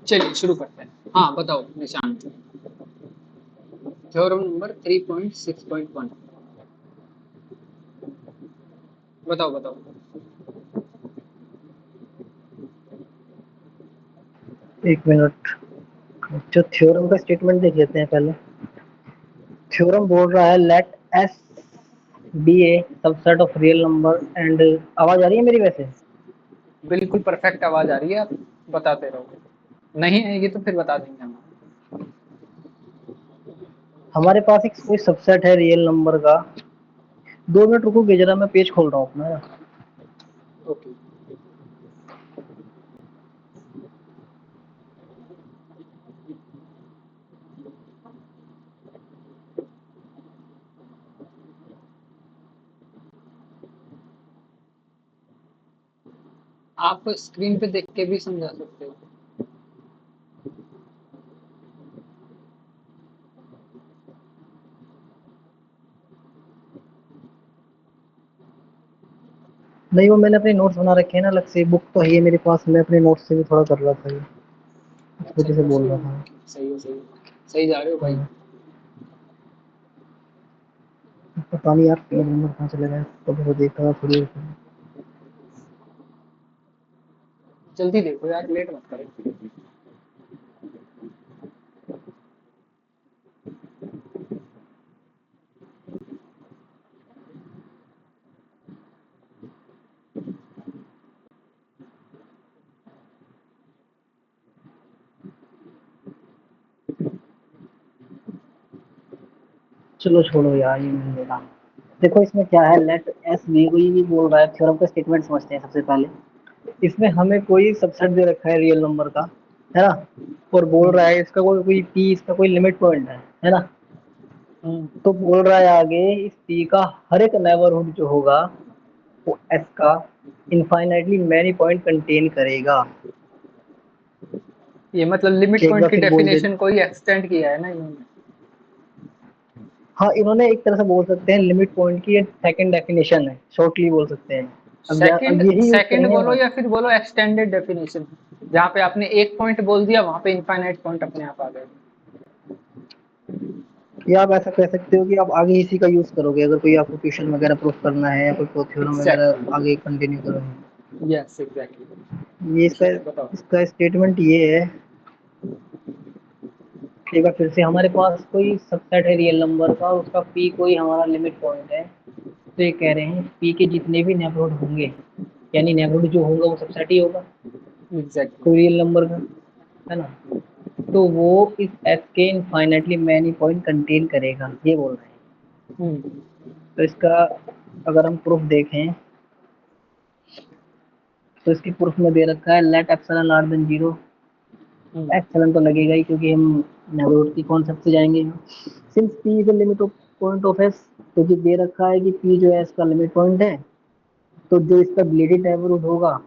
चलिए शुरू करते हैं। हाँ बताओ निशांत। Theorem number 3.6.1। बताओ बताओ। एक मिनट। जो थ्योरम का स्टेटमेंट देख लेते हैं पहले। थ्योरम बोल रहा है let S be a subset of real number and. आवाज आ रही है मेरी वैसे? बिल्कुल परफेक्ट आवाज आ रही है, आप बताते रहो। नहीं आएगी तो फिर बता देंगे हम। हमारे पास एक कोई सबसेट है रियल नंबर का। 2 मिनट रुकोगे जरा, मैं पेज खोल रहा हूँ अपना। ओके। आप स्क्रीन पे देख के भी समझा सकते हो। नहीं, वो मैंने अपने नोट्स बना रखे हैं ना अलग से। बुक तो है मेरे पास, मैं अपने नोट्स से भी थोड़ा कर रहा था ये, इस अच्छा वजह से नोट्स बोल भी रहा बना था। रखे हैं। सही हो सही हो। सही जा रहे हो भाई। हाँ। पता नहीं यार पेज नंबर कहाँ चले गए, तो वो देख रहा था थोड़ी देर पहले। जल्दी देखो यार, लेट मत करो। चलो छोड़ो यार, ये नहीं लेना। देखो इसमें क्या है, लेट एस बी कोई भी बोल रहा है। थ्योरम का स्टेटमेंट समझते हैं सबसे पहले। इसमें हमें कोई सबसेट दे रखा है रियल नंबर का, है ना? और बोल रहा हम्म। है इसका कोई कोई पी, इसका कोई लिमिट पॉइंट है ना? हम्म। तो बोल रहा है आगे इस पी का हर एक नेबरहुड जो होगा वो एस का इनफाइनाइटली मैनी पॉइंट कंटेन करेगा। ये मतलब लिमिट एक पॉइंट बार की फिर बोल दे। डेफिनेशन को ही एक्सटेंड किया है ना इन्होंने। हाँ, इन्होंने एक तरह से बोल सकते हैं लिमिट पॉइंट की ये सेकंड डेफिनेशन है, शॉर्टली बोल सकते हैं। अब सेकंड यही यूज सेकंड करेंगे बोलो हम। या फिर बोलो एक्सटेंडेड डेफिनेशन। जहाँ पे आपने एक पॉइंट बोल दिया वहां पे इनफाइनाइट पॉइंट अपने आप आ गए। या आप ऐसा कह सकते हो कि आप आगे इसी का यूज करोगे अगर कोई आपको क्वेश्चन वगैरह प्रूफ करना है या कोई थ्योरम वगैरह एग्जैक्टली। आगे कंटिन्यू करोगे। Yes exactly. ये इसका बताओ। इसका स्टेटमेंट ये है। एक बार फिर से, हमारे पास कोई सबसेट है रियल नंबर का, उसका पी कोई हमारा लिमिट पॉइंट है। तो ये कह रहे हैं पी के जितने भी नेबरहुड होंगे, यानी नेबरहुड जो होगा वो सबसेट ही होगा एग्जैक्टली। कोई रियल नंबर का, है ना? तो वो इस एफ के इनफाइनाइटली मैनी पॉइंट कंटेन करेगा, ये बोल रहे हैं। हम्म। तो इसका अगर हम प्रूफ देखें तो इसकी प्रूफ में दे रखा है let epsilon are than 0। Hmm. Epsilon तो लगेगा ही क्योंकि हम नेबरहुड की कॉन्सेप्ट से जाएंगे। Since P is the limit of point of S, क्योंकि दे रखा है कि पी जो है इसका लिमिट पॉइंट है, तो जो इसका ब्लेडेड नेबरहुड होगा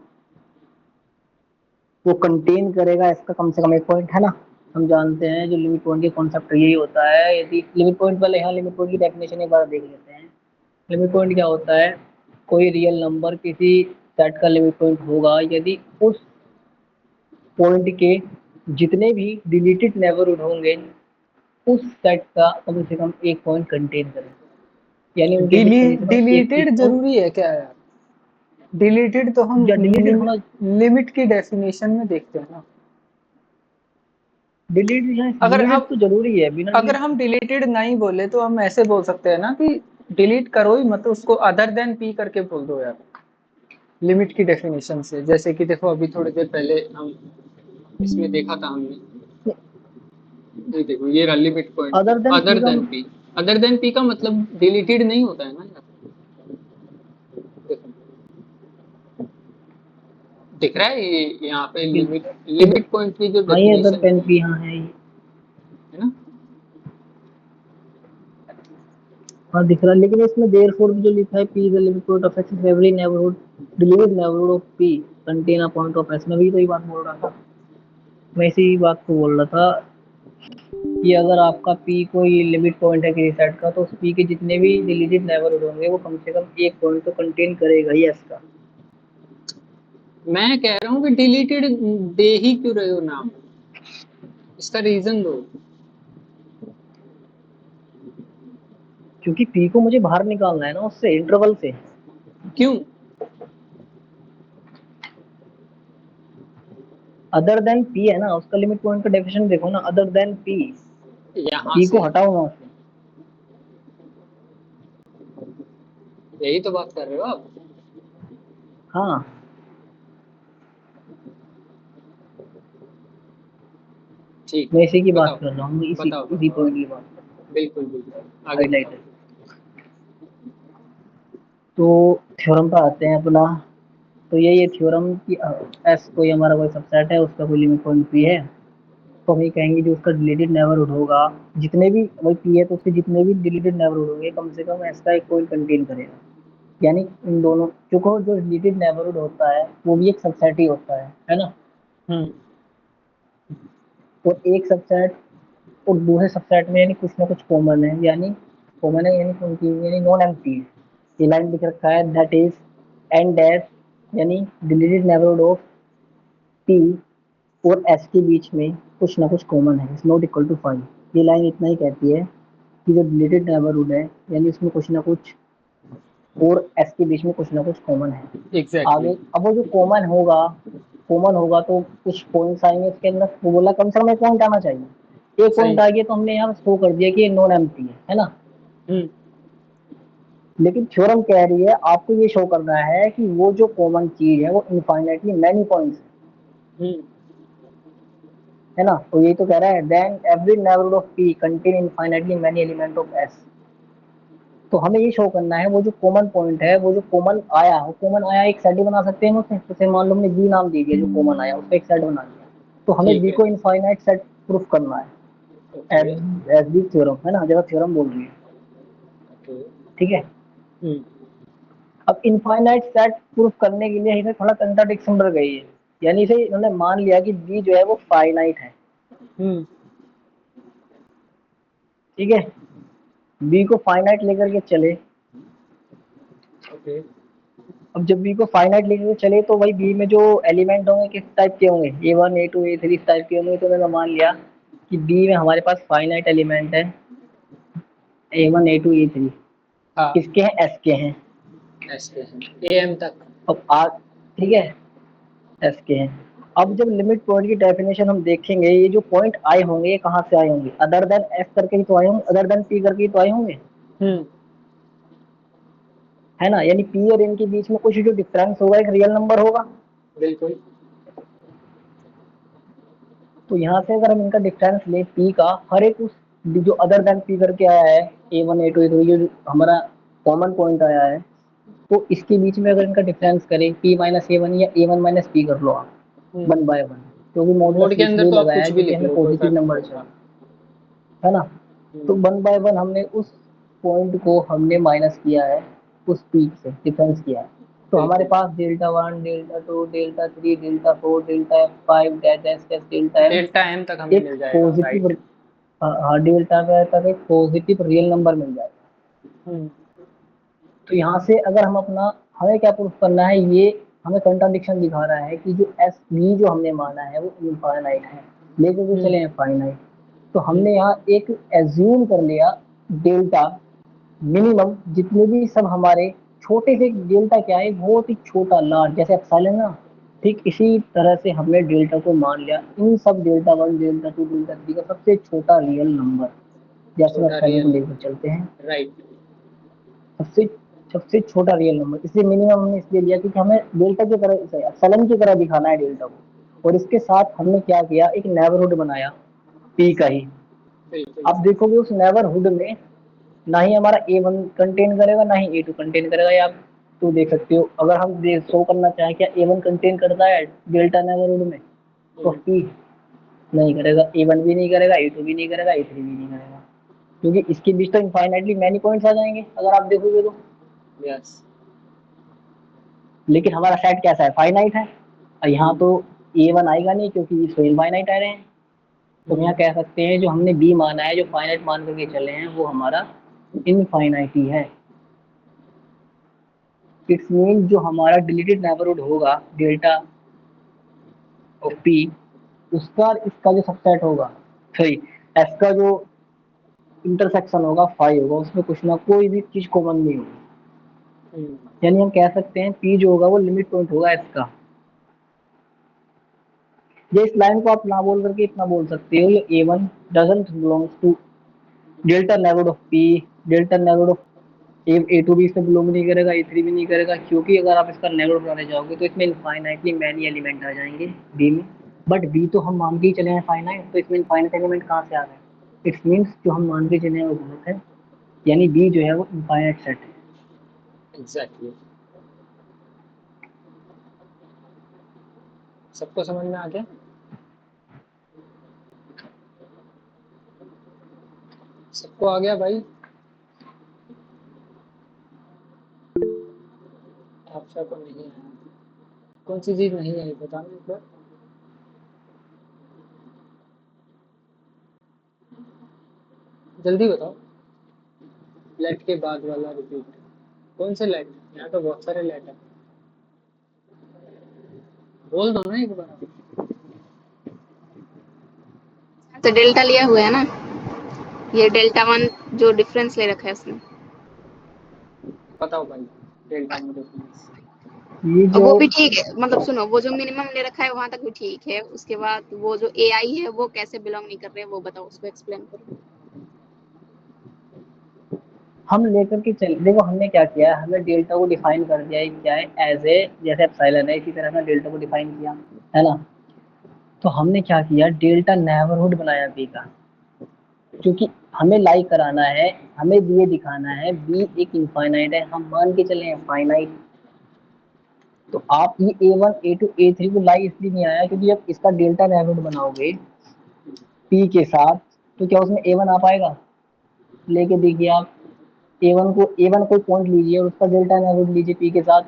वो कंटेन करेगा इसका कम से कम एक पॉइंट, है ना? हम जानते हैं जो लिमिट पॉइंट की कॉन्सेप्ट यही होता है। यदि लिमिट पॉइंट, पहले यहाँ लिमिट पॉइंट की डेफिनेशन एक बार देख लेते हैं। लिमिट पॉइंट क्या होता है? कोई रियल नंबर किसी सेट का लिमिट पॉइंट होगा यदि उस पॉइंट के जितने भी डिलीटेड नेबरहुड होंगे उस सेट का कम से कम एक पॉइंट कंटेन करें, यानी उनके बीच कम से कम एक चीज डिलीटेड तो। जरूरी है क्या यार? डिलीटेड तो हम या डिलीटेड होना। लिमिट की डेफिनेशन में देखते हैं ना। अगर डिलीटेड अब तो जरूरी है, बिना अगर डिलीट। हम डिलीटेड नहीं बोले तो हम ऐसे बोल सकते हैं ना कि डिलीट करो ही मत, उसको अदर देन पी करके बोल दो यार। लिमिट की डेफिनेशन से, जैसे कि देखो अभी थोड़ी देर पहले हम इसमें देखा था हमने। ये देखो ये रहा लिमिट पॉइंट पे अदर देन अदर पी का। Than P. Other than P का मतलब डिलीटेड नहीं होता है ना यार। देखो दिख रहा है ये यहाँ पे लिमिट इधर। लिमिट पॉइंट की जो हाँ, ये अदर डेफिनेशन देन है पी यहाँ है ये। ना। हाँ दिख रहा है, लेकिन इसमें देयरफॉर भी जो लिखा है P is the limit point of x every neighbourhood deleted neighbourhood of P contain a point of x. मैं भी तो ये बात बोल रहा था। मैं इसी बात को बोल रहा था कि अगर आपका पी कोई लिमिट पॉइंट है किसी सेट का, तो उस पी के जितने भी डिलीटेड नेबरहुड होंगे वो कम से कम एक पॉइंट तो कंटेन करेगा ही एस का। मैं कह रहा हूँ कि डिलीटेड दे ही क्यों रहे हो नाम। इसका रीजन दो। क्योंकि पी को मुझे बाहर निकालना है ना उससे, इंटरवल से। क्यों? अदर देन पी है ना, उसका लिमिट पॉइंट का डेफिनेशन देखो ना, अदर देन पी। यहाँ पी से को हटाओ वहां से। यही तो बात कर रहे हो आप। हाँ, ठीक मैं है, इसी की बात बताओ कर रहा हूँ, इसी बताओ इसी बताओ पॉइंट की आगे। बात कर रहा हूँ। बिल्कुल बिल्कुल, आगे बताओ। हाईलाइटर। तो थ्योरम पे आते हैं अपना। तो ये थ्योरम कि एस कोई हमारा कोई सबसेट है, उसका कोई लिमिट पॉइंट पी है, तो हम ये कहेंगे जो उसका डिलीटेड नेबरहुड होगा, जितने भी वही पी है तो उसके जितने भी डिलीटेड नेबरहुड होंगे कम से कम एस का एक पॉइंट कंटेन करेगा। यानी इन दोनों, चूंकि जो डिलीटेड नेबरहुड होता है वो भी एक सबसेट ही होता है ना। हम्म। और एक सबसेट और दूसरे सबसेट में यानी कुछ ना कुछ कॉमन है, यानी कॉमन है यानी उनकी यानी नॉन एम्प्टी है। ये लाइन लिख रखा है दैट इज एन डैश, यानी डिलीटेड नेबरहुड ऑफ पी और एस के बीच में कुछ ना कुछ कॉमन है, इज नॉट इक्वल टू 5। ये लाइन इतना ही कहती है कि जो डिलीटेड नेबरहुड है यानी उसमें कुछ ना कुछ और एस के बीच में कुछ ना कुछ कॉमन है। एग्जैक्टली। आगे अब वो जो कॉमन होगा तो कुछ पॉइंट्स आएंगे उसके अंदर, वो बोला कम से कम एक पॉइंट आना चाहिए। एक सही। पॉइंट आ गया तो हमने यहाँ शो कर दिया कि ये नॉन एम्प्टी है ना। हम्म। लेकिन थ्योरम कह रही है आपको ये शो करना है कि वो जो कॉमन चीज है वो इनफाइनाइटली मैनी पॉइंट्स हम्म। है ना। तो यही तो कह रहा है then every neighbourhood of P contain infinitely many element of S. तो हमें ये शो करना है वो जो कॉमन पॉइंट है, वो जो कॉमन आया एक सेट बना सकते हैं हम उसे। जैसे मान लो हमने बी नाम दे दिया, जो कॉमन आया उसका एक सेट बना दिया, तो हमें ठीक बी है। को इनफाइनाइट सेट प्रूफ करना है। ओके। एज दी थ्योरम है ना, जैसा थ्योरम बोल रही है। ओके। ठीक है। हम्म। अब इनफाइनाइट सेट प्रूफ करने के लिए इसे थोड़ा कंट्राडिक्शन बढ़ गई है। यानी इसे इन्होंने मान लिया कि बी जो है वो फाइनाइट है। हम्म। ठीक है, बी को फाइनाइट लेकर के चले। ओके। अब जब बी को फाइनाइट लेकर के चले तो भाई बी में जो एलिमेंट होंगे किस टाइप के होंगे, A1 A2 A3 इस टाइप के होंगे। तो मैंने मान लिया कि बी में हमारे पास फाइनाइट एलिमेंट है A1 A2 A3, हाँ। किसके हैं, एस के हैं। ऐसे हैं AM तक। अब आ ठीक है, एस के हैं। अब जब लिमिट पॉइंट की डेफिनेशन हम देखेंगे, ये जो पॉइंट आए होंगे ये कहाँ से आए होंगे, अदर देन एस करके ही तो आए होंगे, अदर देन पी करके ही तो आए होंगे, हम्म। है ना। यानी पी और इनके बीच में कुछ जो डिफरेंस होगा एक रियल नंबर होगा। बिल्कुल। तो यहाँ से अगर हम इनका डिफरेंस लें पी का, हर एक उस जो अदर देन पी करके आया है, A1 A2 A3 जो हमारा कॉमन पॉइंट आया है, तो इसके बीच में अगर इनका डिफरेंस करें P-A1 या A1 माइनस पी कर लो आप, वन हम्म। By one. क्योंकि मॉडुलस मोड के अंदर इसलिए तो आप लगाया कुछ है भी क्योंकि लिख हमें लो, कोई पॉजिटिव फर्क नहीं नंबर पड़ता। चाहिए, है ना। तो हम्म। वन बाय वन हमने उस पॉइंट को हमने माइनस किया है, उस पीक से डिफरेंस किया है। तो हमारे बिल्कुल। पास delta 1 delta 2 delta 3 delta 4 delta 5 dash dash dash delta M delta M तक हमें एक मिल जाएगा, पॉजिटिव, राइट। हाँ डेल्टा का तक एक पॉजिटिव रियल नंबर मिल जाएगा। हम्म। तो यहाँ से अगर हम अपना, हमें क्या प्रूफ करना है, ये हमें कंट्राडिक्शन दिखा रहा है कि जो एस बी जो हमने माना है वो इनफाइनाइट है, लेकर के चले हम्म। हैं फाइनाइट। तो हम्म। हमने यहाँ एक एज्यूम कर लिया डेल्टा मिनिमम, जितने भी सब हमारे छोटे से, डेल्टा क्या है बहुत ही छोटा लार्ज जैसे एप्सिलॉन ना, ठीक इसी तरह से हमने डेल्टा को मान लिया इन सब डेल्टा 1 डेल्टा 2 डेल्टा 3 का सबसे छोटा रियल नंबर, जैसे हम छोटा एप्सिलॉन को रियल लेकर चलते हैं। Number, right. सबसे सबसे छोटा रियल नंबर, इसलिए मिनिमम हमने इसलिए लिया क्योंकि हमें डेल्टा की तरह एप्सिलॉन की तरह दिखाना है डेल्टा को। और इसके साथ हमने क्या किया, एक नेबरहुड बनाया पी का ही। बिल्कुल। आप देखोगे उस नेबरहुड में ना ही हमारा A1 कंटेन करेगा ना ही A2 कंटेन करेगा। या आप तो देख सकते हो, अगर हम शो करना चाहें क्या A1 कंटेन करता है डेल्टा नेबरहुड में, तो हम्म। पी नहीं करेगा, A1 भी नहीं करेगा, A2 भी नहीं करेगा, A3 भी नहीं करेगा। क्योंकि इसके बीच तो इनफाइनाइटली मैनी पॉइंट्स आ जाएंगे अगर आप देखोगे तो। यस। लेकिन हमारा सेट कैसा है, फाइनाइट है, और यहाँ हम्म। तो A1 आएगा नहीं क्योंकि इसको इनफाइनाइट आ रहे हैं। तो हम यहाँ हम्म। कह सकते हैं जो हमने बी माना है, जो फाइनाइट मान करके चले हैं, वो हमारा इनफाइनाइट ही है। इट्स मीन जो हमारा डिलीटेड नेबरहुड होगा डेल्टा ऑफ पी, उसका इसका जो सबसेट होगा सॉरी, एस का जो इंटरसेक्शन होगा फाई होगा, उसमें कुछ ना कोई भी चीज कॉमन नहीं होगी। यानी हम कह सकते हैं पी जो होगा वो लिमिट पॉइंट होगा एस का। ये इस लाइन को आप ना बोल करके इतना बोल सकते हो, ये A one doesn't belongs to delta neighbourhood of P, delta neighbourhood of A two भी इसमें बिलोंग नहीं करेगा, ए थ्री भी नहीं करेगा, क्योंकि अगर आप इसका नेबरहुड बनाने जाओगे तो इसमें इनफाइनाइटली मैनी एलिमेंट आ जाएंगे बी में। बट बी तो हम मान के ही चले हैं फाइनाइट, तो इसमें इनफाइनाइट एलिमेंट कहाँ से आ गए? इट्स मीन्स जो हम मान के चले हैं वो गलत है, यानी बी जो है वो इनफाइनाइट सेट है। एग्जैक्टली। सबको समझ में आ गया? सबको आ गया भाई? आप सबको नहीं आया? कौन सी चीज नहीं आई बताना एक बार। जल्दी बताओ। लेट के बाद वाला रिपीट। कौन से लेट? यहाँ तो बहुत सारे लेट है। बोल दो ना एक बार आप। तो डेल्टा लिया हुआ है ना, ये डेल्टा वन जो डिफरेंस ले रखा है उसने। बताओ भाई। डेल्टा में डिफरेंस। ये और जो वो भी ठीक है, मतलब सुनो, वो जो मिनिमम ले रखा है वहां तक भी ठीक है, उसके बाद वो जो ए आई है वो कैसे बिलोंग नहीं कर रहे वो बताओ, उसको एक्सप्लेन करो। हम लेकर के चल, देखो हमने क्या किया है, हमने डेल्टा को डिफाइन कर दिया है क्या है, एज ए जैसे एप्सिलॉन है इसी तरह हमने डेल्टा को डिफाइन किया है ना। तो हमने क्या किया, डेल्टा नेबरहुड बनाया बी का, क्योंकि हमें लाइक कराना है, हमें बी दिखाना है बी एक इनफाइनाइट है, हम मान के चले हैं फाइनाइट। तो आप ये A one A two A three को लाई इसलिए नहीं आया क्योंकि जब इसका डेल्टा नेबरहुड बनाओगे पी के साथ, तो क्या उसमें ए वन आ पाएगा? लेके देखिए आप, ए वन कोई पॉइंट लीजिए और उसका डेल्टा नेबरहुड लीजिए पी के साथ,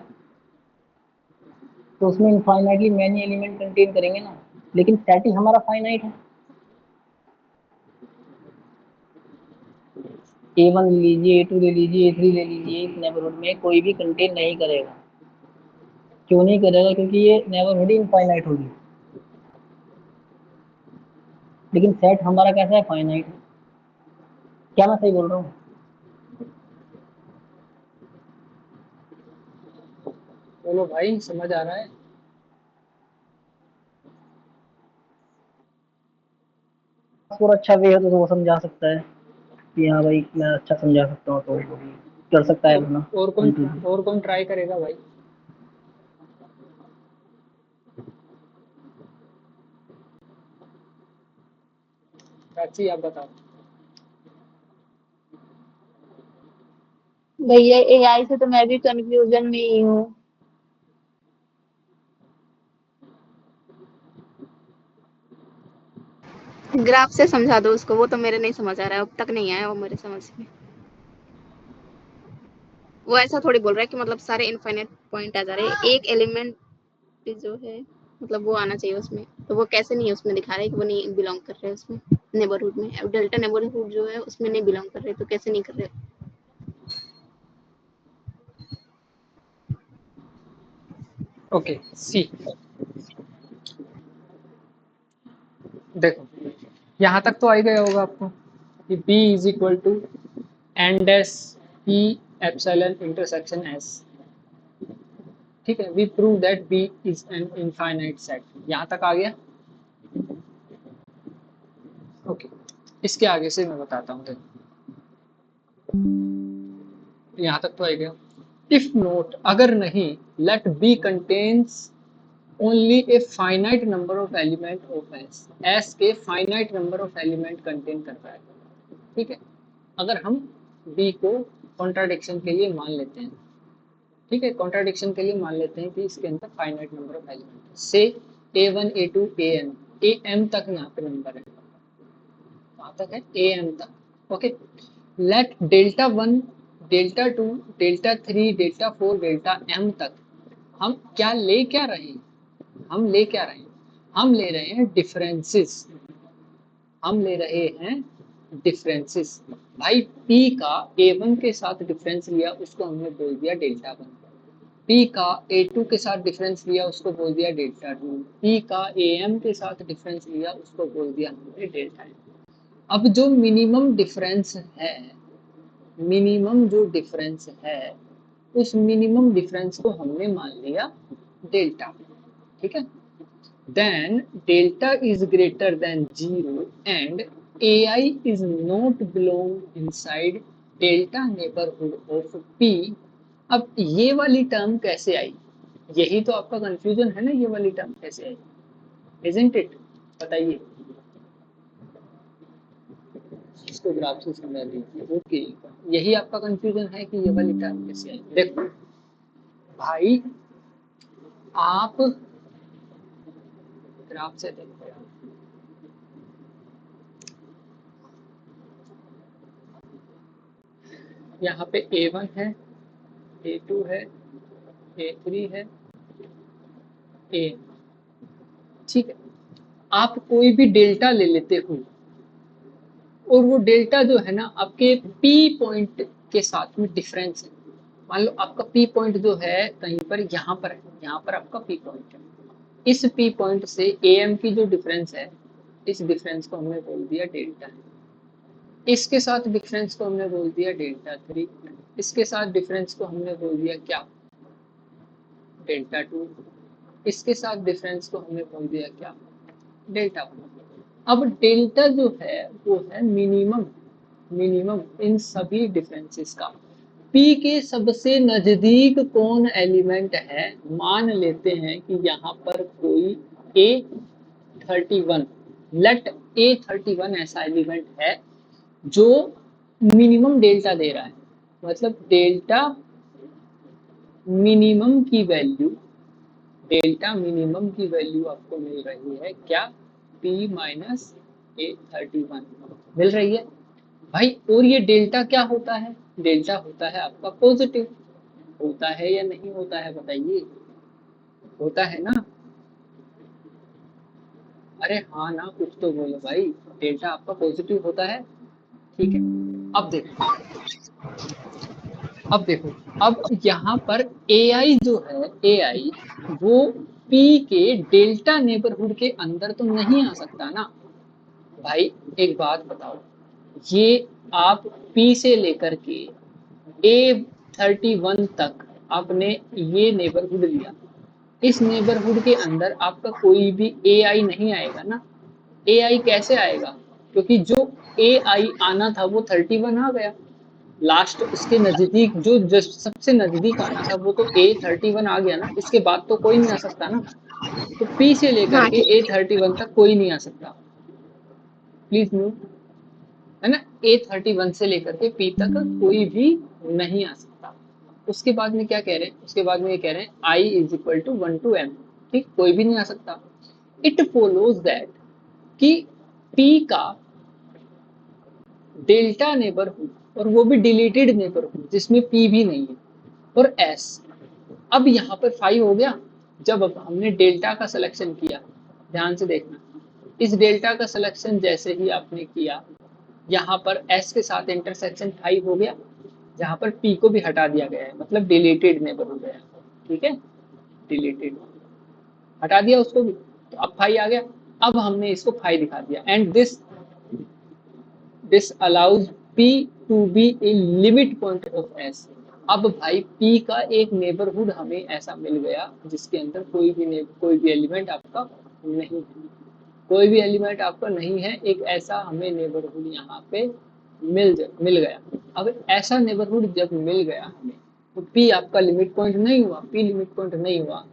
तो उसमें इनफाइनाइटली मैनी एलिमेंट कंटेन करेंगे ना, लेकिन सेट ही हमारा फाइनाइट है। ए वन ले लीजिए, ए टू ले लीजिए, ए थ्री ले लीजिए, इस नेबरहुड में कोई भी कंटेन नहीं करेगा। क्यों नहीं करेगा? क्योंकि ये नेबरहुड ही इनफाइनाइट होगी। लेकिन सेट हमारा कैसा है, फाइनाइट। क्या मैं सही बोल रहा हूँ? बोलो भाई, समझ आ रहा है? और अच्छा वे है तो वो समझा सकता है कि हाँ भाई मैं अच्छा समझा सकता हूँ, तो वो भी कर सकता है अपना और कौन? कंट्रीब्यूट। और कौन ट्राई करेगा भाई? प्राची आप बताओ। भैया एआई से तो मैं भी कंफ्यूजन में ही हूँ। ग्राफ से समझा दो उसको, वो तो मेरे नहीं समझ आ रहा है, अब तक नहीं आया वो मेरे समझ में। वो ऐसा थोड़ी बोल रहा है कि मतलब सारे इनफाइनाइट पॉइंट आ जा रहे हैं, एक एलिमेंट जो है मतलब वो आना चाहिए उसमें, तो वो कैसे नहीं है उसमें दिखा रहे कि वो नहीं बिलोंग कर रहे हैं उसमें नेबरहुड में। अब डेल्टा नेबरहुड जो है उसमें नहीं बिलोंग कर रहे, तो कैसे नहीं कर रहे? ओके सी, देखो यहाँ तक तो आ ही गया होगा आपको कि B is equal to N dash E epsilon intersection S. ठीक है, we prove that B is an infinite set. यहाँ तक आ गया? ओके, इसके आगे से मैं बताता हूँ। देखो यहाँ तक तो आ ही गया। इफ नोट, अगर नहीं, let B contains only a finite number of element of S. S के finite number of element contain कर रहा है। ठीक है, अगर हम बी को कॉन्ट्राडिक्शन के लिए मान लेते हैं, ठीक है, कॉन्ट्राडिक्शन के लिए मान लेते हैं कि इसके अंदर फाइनाइट नंबर ऑफ एलिमेंट है, से A one A two A N, A M तक यहाँ पे नंबर है, वहां तक है ए एम तक। Okay, let delta one, delta two, delta three, delta four, delta M तक हम क्या ले क्या रहे हैं? हम ले क्या रहे हैं? हम ले रहे हैं डिफरेंसेस। हम ले रहे हैं डिफरेंसेस। भाई P का A1 के साथ डिफरेंस लिया, उसको हमने बोल दिया डेल्टा वन। P का A2 के साथ डिफरेंस लिया, उसको बोल दिया डेल्टा टू। P का AM के साथ डिफरेंस लिया, उसको बोल दिया हमने डेल्टा एन। अब जो मिनिमम डिफरेंस है, मिनिमम जो डिफरेंस है, उस मिनिमम डिफरेंस को हमने मान लिया डेल्टा, ठीक है। Then delta is greater than 0 and AI is not belong inside delta neighbourhood of P। अब ये वाली टर्म कैसे आई, यही तो आपका कंफ्यूजन है ना, ये वाली टर्म कैसे आई, इजंट इट, बताइए। इसको ग्राफ से समझा दीजिए। ओके, यही आपका कंफ्यूजन है कि ये वाली टर्म कैसे आई। देखो भाई, आप ग्राफ से देखो यार, यहाँ पे A1 है, A2 है, A3 है, A, ठीक है। आप कोई भी डेल्टा ले लेते हो और वो डेल्टा जो है ना आपके P पॉइंट के साथ में डिफरेंस है। मान लो आपका P पॉइंट जो है कहीं पर यहाँ पर है, यहाँ पर आपका P पॉइंट है। इस P पॉइंट से AM की जो डिफरेंस है, इस डिफरेंस को हमने बोल दिया डेल्टा है। इसके साथ डिफरेंस को हमने बोल दिया डेल्टा 3, इसके साथ डिफरेंस को हमने बोल दिया क्या, डेल्टा 2, इसके साथ डिफरेंस को हमने बोल दिया क्या, डेल्टा 1। अब डेल्टा जो है वो है मिनिमम, मिनिमम इन सभी डिफरेंसेस का। P के सबसे नजदीक कौन एलिमेंट है, मान लेते हैं कि यहाँ पर कोई A31, लेट A31 ऐसा एलिमेंट है जो मिनिमम डेल्टा दे रहा है, मतलब डेल्टा मिनिमम की वैल्यू, डेल्टा मिनिमम की वैल्यू आपको मिल रही है क्या, P माइनस A31 मिल रही है भाई। और ये डेल्टा क्या होता है, डेल्टा होता है आपका पॉजिटिव, होता है या नहीं होता है बताइए, होता है ना, अरे हाँ ना, कुछ तो बोलो भाई, डेल्टा आपका पॉजिटिव होता है, ठीक है। अब देखो, अब देखो, अब यहाँ पर AI जो है, AI वो P के डेल्टा नेबरहुड के अंदर तो नहीं आ सकता ना भाई। एक बात बताओ, ये आप P से लेकर के A31 तक आपने ये नेबरहुड लिया, इस नेबरहुड के अंदर आपका कोई भी AI नहीं आएगा ना। AI कैसे आएगा, क्योंकि जो AI आना था वो 31 आ गया, लास्ट उसके नजदीक जो जस्ट सबसे नजदीक आना था वो तो A31 आ गया ना, इसके बाद तो कोई नहीं आ सकता ना। तो P से लेकर हाँ के ठीक है। A31 तक कोई नहीं आ सकता, प्लीज नोट, है ना। A31 से लेकर के P तक कोई भी नहीं आ सकता। उसके बाद में क्या कह रहे हैं, उसके बाद में ये कह रहे हैं I is equal to 1 to M, ठीक, कोई भी नहीं आ सकता। इट फॉलोज दैट कि P का डेल्टा नेबरहुड, और वो भी डिलीटेड नेबरहुड जिसमें P भी नहीं है, और S। अब यहाँ पर 5 हो गया, जब अब हमने डेल्टा का सिलेक्शन किया, ध्यान से देखना, इस डेल्टा का सिलेक्शन जैसे ही आपने किया, यहाँ पर S के साथ इंटरसेक्शन 5 हो गया, जहाँ पर P को भी हटा दिया गया है, मतलब डिलीटेड नेबरहुड है, ठीक है, डिलीटेड, हटा दिया उसको भी, तो अब 5 आ गया। अब हमने इसको 5 दिखा दिया, and this allows P to be a limit point of S। अब भाई P का एक नेबरहुड हमें ऐसा मिल गया जिसके अंदर कोई भी एलिमेंट आपका नहीं है, कोई भी एलिमेंट आपका नहीं है, एक ऐसा हमें नेबरहुड यहाँ पे मिल गया। अब ऐसा नेबरहुड जब मिल गया हमें, तो P आपका लिमिट पॉइंट नहीं हुआ, P लिमिट पॉइंट नहीं हुआ,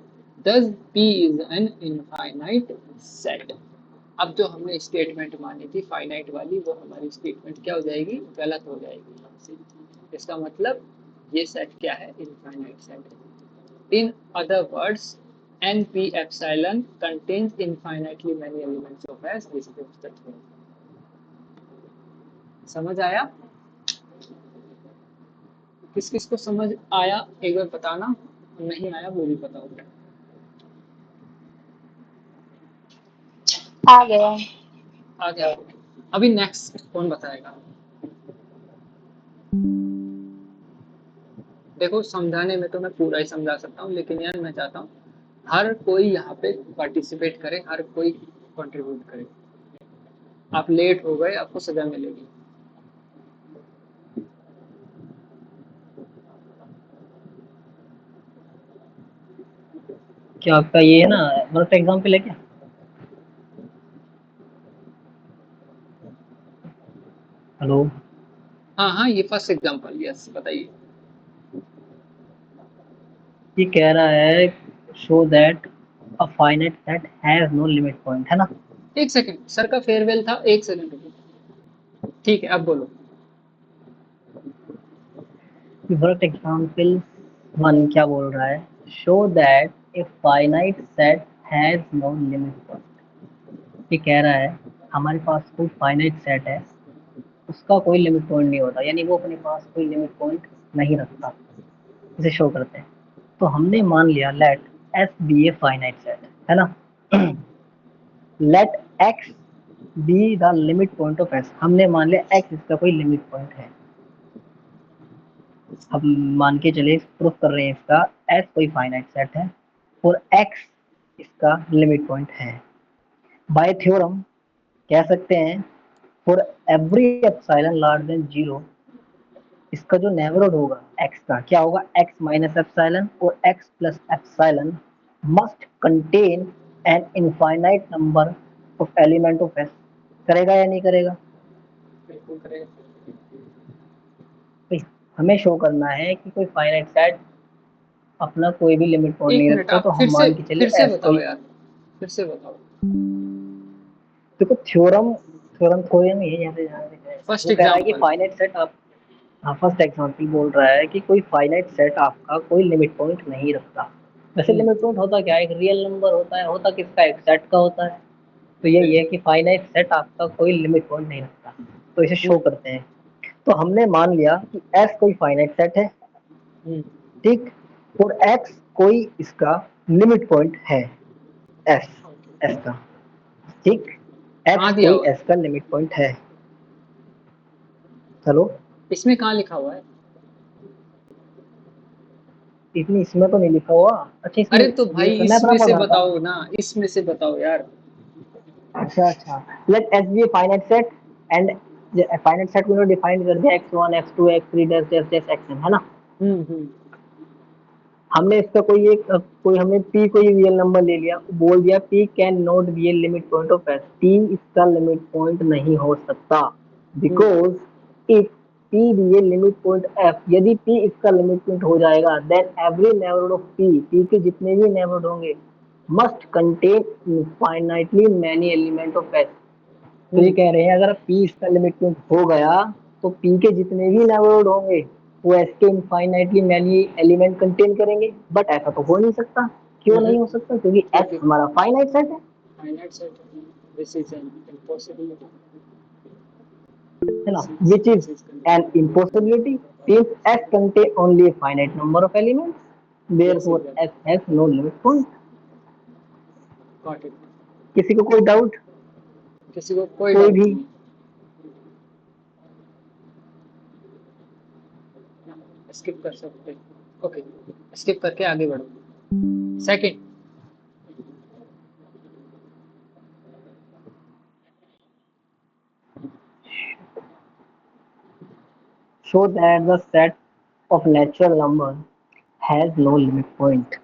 thus P is an infinite set। अब जो हमने स्टेटमेंट मानी थी फाइनाइट वाली, वो हमारी स्टेटमेंट क्या हो जाएगी, गलत हो जाएगी। इसका मतलब ये सेट क्या है, infinite set. In other words NP epsilon contains infinitely many elements of S, this proves the theorem। समझ आया, किस किस को समझ आया एक बार बताना, नहीं आया वो भी बताओ। आ गया। आ गया, अभी नेक्स्ट कौन बताएगा। देखो समझाने में तो मैं पूरा ही समझा सकता हूँ, लेकिन यार मैं चाहता हूँ हर कोई यहाँ पे पार्टिसिपेट करे, हर कोई कंट्रीब्यूट करे। आप लेट हो गए, आपको सजा मिलेगी। क्या आपका ये है ना फर्स्ट एग्जाम्पल है क्या? हेलो। हाँ हाँ, ये फर्स्ट एग्जांपल, यस बताइए। ये कह रहा है show that a finite set has no limit point, है ना? एक सेकंड, सर का फेयरवेल था, एक सेकंड रुको। ठीक है, अब बोलो। फर्स्ट एग्जाम्पल वन क्या बोल रहा है? Show that a finite set has no limit point. ये कह रहा है हमारे पास कोई फाइनाइट सेट है, उसका कोई लिमिट पॉइंट नहीं होता, यानी वो अपने पास कोई लिमिट पॉइंट नहीं रखता। इसे शो करते हैं। तो हमने मान लिया let S be a finite set, है ना? Let x be the limit point of S. हमने मान लिया एक्स इसका कोई लिमिट पॉइंट है। हम मान के चले, प्रूफ कर रहे हैं इसका एस कोई फाइनाइट सेट है और एक्स इसका लिमिट पॉइंट है। बाय थ्योरम कह सकते हैं for every epsilon larger than zero, इसका जो नेबरहुड होगा एक्स का क्या होगा? एक्स माइनस एप्सिलॉन और x plus epsilon must contain an infinite number of element of S. करेगा या नहीं करेगा? बिल्कुल करें। भाई, हमें शो करना है कि कोई फाइनाइट सेट अपना कोई भी लिमिट पॉइंट एक नहीं मिनट, रखता, आप तो हम मान के चले फिर से एस बताओ कोई। यार, फिर से बताओ। देखो थ्योरम थ्योरम थ्योरम ही है, यहाँ पे फर्स्ट वो कह रहा है कि एग्जांपल। फाइनाइट सेट आप। हाँ, फर्स्ट एग्जाम्पल बोल रहा है कि कोई फाइनाइट सेट आपका कोई लिमिट पॉइंट नहीं रखता। वैसे हम्म, लिमिट पॉइंट होता क्या है? एक रियल नंबर होता है, होता किसका? एक सेट का होता है। तो यही है बिल्कुल। कि फाइनाइट सेट आपका कोई लिमिट पॉइंट नहीं रखता। तो इसे शो हम्म, करते हैं। तो हमने मान लिया कि एस कोई फाइनाइट सेट है, हम्म, ठीक, और एक्स कोई इसका लिमिट पॉइंट है, एस ओके। एस का, ठीक। एक्स कहाँ दिया कोई हुआ है? एस का लिमिट पॉइंट है। चलो, इसमें कहाँ लिखा हुआ है? इतनी इसमें तो नहीं लिखा हुआ। अच्छा, इसमें अरे तो ये भाई मैं अपना इसमें पढ़ से रहा था। बताओ ना, इसमें से बताओ यार। अच्छा अच्छा, let S be a finite set and finite set को डिफाइन कर दिया x1 x2 x3 dash dash dash xn, है ना? हम्म। हमने इसका कोई हमने p कोई रियल नंबर ले लिया, बोल दिया p can not be a limit point of s, p इसका लिमिट पॉइंट नहीं हो सकता hmm, because if p be a limit point f, यदि p इसका लिमिट पॉइंट हो जाएगा then every neighbourhood of p के जितने भी नेबरहुड होंगे must contain infinitely many element of s। तो ये हम्म, कह रहे हैं अगर p इसका लिमिट पॉइंट हो गया तो p के जितने भी नेबरहुड होंगे वो s के इनफाइनाइटली मैनी एलिमेंट कंटेन करेंगे। बट ऐसा तो हो नहीं सकता। क्यों नहीं हम्म, हो सकता? क्योंकि s क्योंकि हमारा finite set finite set this is an impossibility. है ना? This which is this is an impossibility since s contain only finite number of elements yes therefore s exactly, has no limit point. Got it. किसी को कोई doubt? किसी को कोई कोई doubt भी? नहीं है, स्किप कर सकते हैं। ओके, स्किप करके आगे बढ़ो। Second. Show that the set of natural number has no limit point.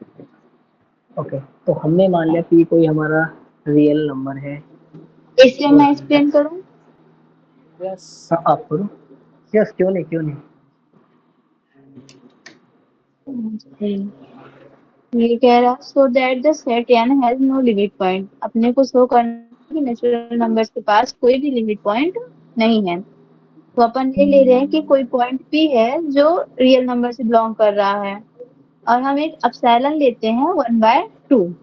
Okay, तो हमने मान लिया कि कोई हमारा रियल नंबर है इसलिए और मैं एक्सप्लेन एक्स। करूँ। यस। हाँ, आप करो। यस, क्यों नहीं, क्यों नहीं। ये कह रहा so that the set N has no limit point, अपने को शो करना है कि नेचुरल नंबर्स के पास कोई भी लिमिट पॉइंट नहीं है। तो अपन ये ले रहे हैं कि कोई पॉइंट p है जो रियल नंबर से बिलोंग कर रहा है, और हम एक अपसाइलन लेते हैं 1/2।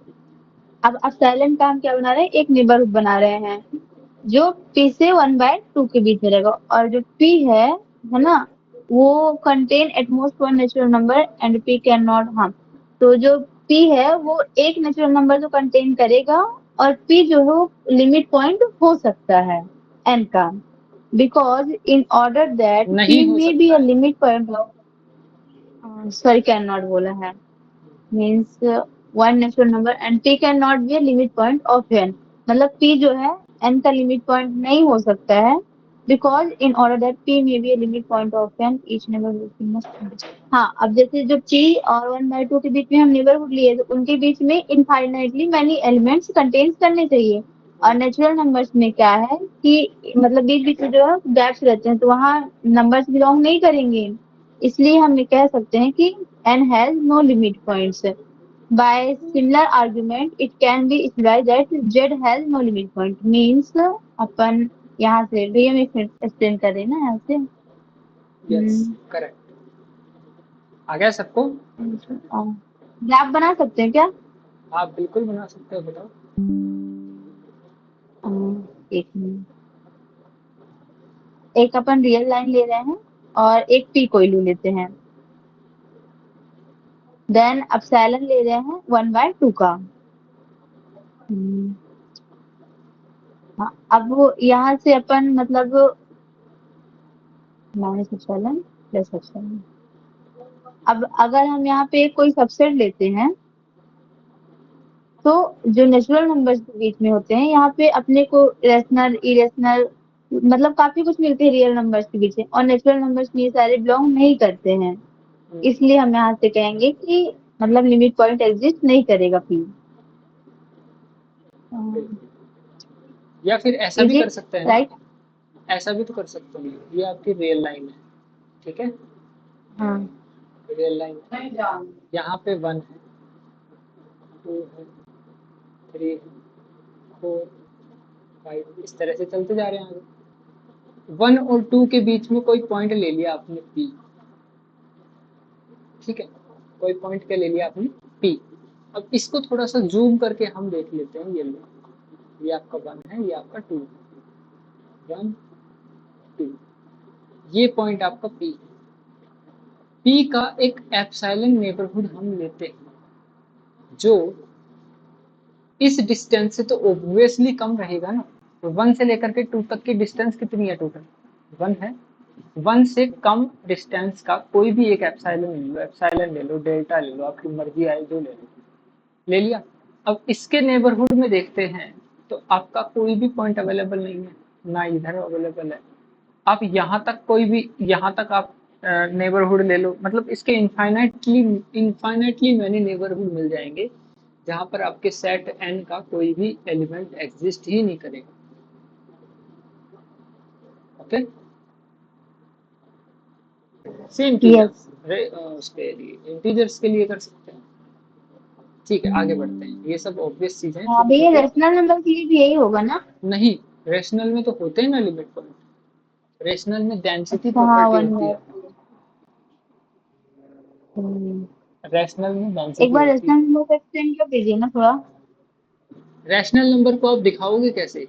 अब अपसाइलन का हम क्या बना रहे हैं? एक नेबरहुड बना रहे हैं जो p से 1/2 के बीच में रहेगा, और जो p है ना, वो contain at most one natural number and p can not harm. तो जो p है वो एक नेचुरल नंबर जो कंटेन करेगा, और p जो है वो लिमिट पॉइंट हो सकता है n का, because in order that p नहीं हो मे बी सकता अ है। Limit point of, sorry can not बोला है, means one natural number and p can not be a limit point of n। मतलब p जो है n का लिमिट पॉइंट नहीं हो सकता है, because in order that p may be a limit point of N each neighbourhood must. हाँ, अब जैसे जो p और 1/2 के बीच में हम नेबरहुड लिए तो उनके बीच में इनफाइनाइटली मैनी एलिमेंट्स कंटेन करने चाहिए। और नेचुरल नंबर्स में क्या है कि मतलब बीच बीच में जो है गैप्स रहते हैं, तो वहाँ नंबर्स बिलोंग नहीं करेंगे। इसलिए हम ये कह सकते हैं कि n has no limit points. By similar argument, it can be implied that Z has no limit point. Means अपन यहाँ से ये में एक्सप्लेन कर रहे हैं ना यहाँ से। Yes, correct. आ गया सबको? ग्राफ बना सकते हैं क्या? आप बिल्कुल बना सकते हो, बताओ। एक मिनट, एक अपन रियल लाइन ले रहे हैं और एक पी कोई लेते हैं, देन अपसाइलन ले रहे हैं 1/2 का। हाँ, अब वो यहाँ से अपन मतलब माइनस एप्सिलॉन प्लस एप्सिलॉन। अब अगर हम यहाँ पे कोई सबसेट लेते हैं तो जो नेचुरल नंबर्स के बीच में होते हैं यहाँ पे अपने को रेशनल इरेशनल मतलब काफी कुछ मिलते हैं रियल नंबर्स के बीच में, और नेचुरल नंबर्स में ये सारे बिलोंग नहीं करते हैं। इसलिए हम यहाँ से कहेंगे कि मतलब लिमिट पॉइंट एग्जिस्ट नहीं करेगा पी। या फिर ऐसा भी इज कर इट सकते हैं ना, राइट? ऐसा भी तो कर सकते हैं, ये आपकी रियल लाइन है, ठीक है। हाँ, रियल लाइन यहाँ पे 1 है, 2 है, 3 है, 4, 5, इस तरह से चलते जा रहे हैं आगे। 1 और 2 के बीच में कोई पॉइंट ले लिया आपने P, ठीक है, कोई पॉइंट क्या ले लिया आपने P। अब इसको थोड़ा सा जूम करके हम देख लेते हैं, ये लो, ये आपका 1 है, ये आपका 2 है, 1 2, ये पॉइंट आपका P है। P का एक एप्सिलॉन नेबरहुड हम लेते हैं जो इस डिस्टेंस से तो ऑब्वियसली कम रहेगा ना। तो 1 से लेकर के 2 तक की डिस्टेंस कितनी है टोटल? 1 है। 1 से कम डिस्टेंस का कोई भी एक एप्सिलॉन ले लो, एप्सिलॉन ले लो, डेल्टा ले लो, आपकी मर्जी आए जो ले लो, ले लिया। अब इसके नेबरहुड में देखते हैं तो आपका कोई भी पॉइंट अवेलेबल नहीं है, ना इधर अवेलेबल है। आप यहाँ तक कोई भी, यहाँ तक आप नेबरहुड ले लो, मतलब इसके इनफाइनाइटली मैनी नेबरहुड मिल जाएंगे जहाँ पर आपके सेट n का कोई भी एलिमेंट एग्जिस्ट ही नहीं करेगा। ओके, सेम चीज यस। उसके लिए इंटीजर्स के लिए कर सकते हैं। ठीक है, आगे बढ़ते हैं, ये सब ऑब्वियस चीजें हाँ छोटी भैया, छोटी। रेशनल नंबर के लिए भी यही होगा ना? नहीं, रेशनल में तो होते हैं ना लिमिट पॉइंट, रेशनल में डेंसिटी अच्छा हाँ, प्रॉपर्टी वन होती है, बाय। रैशनल में एक डेंसिटी बार होती है। रेशनल नंबर को एक्सप्लेन कर दीजिए ना थोड़ा। रैशनल नंबर को आप दिखाओगे कैसे?